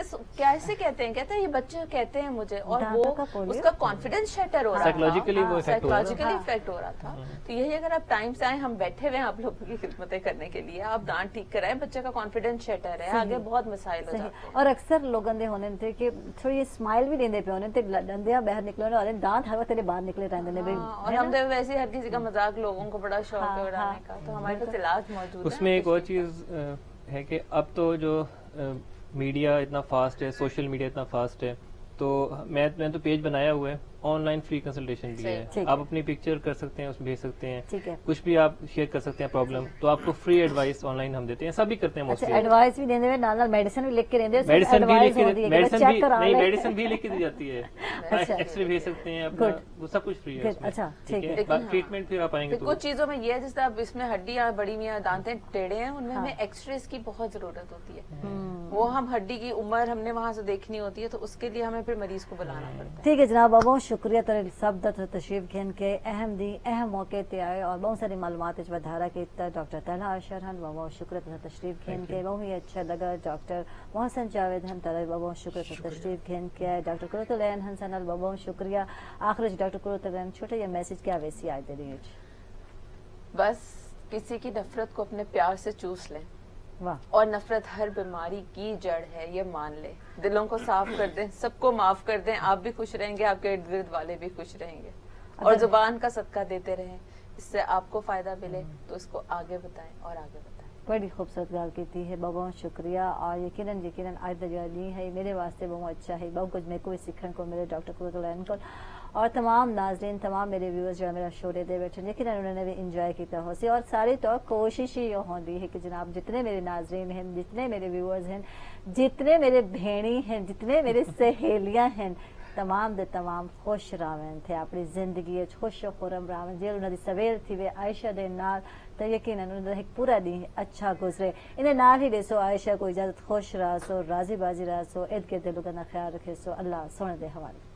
کہتے ہیں؟ کہتے ہیں یہ بچے کہتے ہیں مجھے, اور وہ اس کا کانفیڈینس شیٹر ہو رہا تھا, سائیکولوجیکلی افیکٹ ہو رہا تھا. تو یہی اگر آپ ٹائم سے آئیں, ہم بیٹھے ہوئے ہیں آپ لوگوں کی خدمتیں کرنے کے لیے, آپ دانت ٹھیک کرائیں, بچے کا کانفیڈینس شیٹر ہے, آگے بہت مسائل ہو جاتے ہیں. اور اکثر لوگوں نے ہونے تھے کہ تھوڑی اسمائل بھی دیندے پہ ہونے تھے, دندیاں باہر نکلے ہونے, دانت ہر وقت باہر نکلے رہتے ہیں. اور ہم تو ویسے ہر کسی کا مذاق لوگوں کو بڑا شوق ہے اڑانے کا, تو ہمارے پاس علاج موجود ہے. اس میں ایک اور چیز ہے کہ اب تو جو میڈیا اتنا فاسٹ ہے, سوشل میڈیا اتنا فاسٹ ہے تو میں تو پیج بنایا ہوا ہے, آن لائن فری کنسلٹیشن بھی ہے, آپ اپنی پکچر کر سکتے ہیں, اس میں بھیج سکتے ہیں, کچھ بھی آپ شیئر کر سکتے ہیں پرابلم, تو آپ کو فری ایڈوائس آن لائن ہم دیتے ہیں, سبھی کرتے ہیں موسٹلی. ایڈوائس بھی دینے میں نال میڈیسن بھی لکھ کے دیندے ہیں, میڈیسن بھی لکھ کے دی جاتی ہے, ایکس رے بھیج سکتے ہیں اپنا, وہ سب کچھ فری ہے. اچھا ٹھیک ہے. ٹریٹمنٹ پھر آپ آئیں گے کچھ چیزوں میں یہ ہے جس طرح اس میں ہڈیاں بڑی ہوئی دانتیں ٹیڑھے ہیں, ان میں ہمیں ایکس ریز کی بہت ضرورت ہوتی ہے, وہ ہم ہڈی کی عمر ہم نے وہاں سے دیکھنی ہوتی ہے, تو اس کے لیے ہمیں پھر مریض کو بلانا پڑتا ہے. ٹھیک ہے جناب, بہت شکریہ تر سب تشریف گھن کے اہم موقع تے آئے اور بہت ساری معلومات ودھارا کیتا. ڈاکٹر طلحہ اشر ہن بہت شکریہ تر تشریف گھن کے, بہت ہی اچھا لگا. ڈاکٹر محسن جاوید ہن تر بہت شکریہ تر تشریف گھن کے. ڈاکٹر قرۃ العین ہن سنال بہت شکریہ. آخر ڈاکٹر قرۃ العین چھوٹا یہ میسج کیا ویسی آئے دے رہی ہے؟ بس کسی کی نفرت کو اپنے پیار سے چوس لیں, اور نفرت ہر بیماری کی جڑ ہے, یہ مان لیں. دلوں کو صاف کر دیں, سب کو معاف کر دیں, آپ بھی خوش رہیں گے, آپ کے ارد گرد والے بھی خوش رہیں گے. اور زبان کا صدقہ دیتے رہیں, اس سے آپ کو فائدہ ملے تو اس کو آگے بتائیں اور آگے بتائیں. بڑی خوبصورت گال کی ہے, بہت شکریہ. اور یقیناً آج نہیں ہے میرے واسطے بہت اچھا ہے, بہت کچھ میرے کو سیکھنے کو ملے ڈاکٹر قرۃ العین کو. اور تمام ناظرین, تمام میرے ویورز جو میرا شو دے بیٹھے, یقیناً انہوں نے بھی انجوائے کیا ہو سی. اور ساری تو کوشش ہی یہ ہوتی ہے کہ جناب جتنے میرے ناظرین ہیں, جتنے میرے ویورز ہیں, جتنے میرے بہنی ہیں, جتنے میرے سہیلیاں ہیں, تمام دے تمام خوش راون تھے, اپنی زندگی خوش و خرم راون. جی انہوں نے سویر تھی وے عائشہ دے نال, تو یقیناً انہوں نے ایک پورا دن اچھا گزرے. انہیں نال ہی دے سو عائشہ کو اجازت, خوش رہا سو, راضی بازی رہا سو, ارد گرد لوگوں کا خیال رکھے سو. اللہ سونے دے حوالے.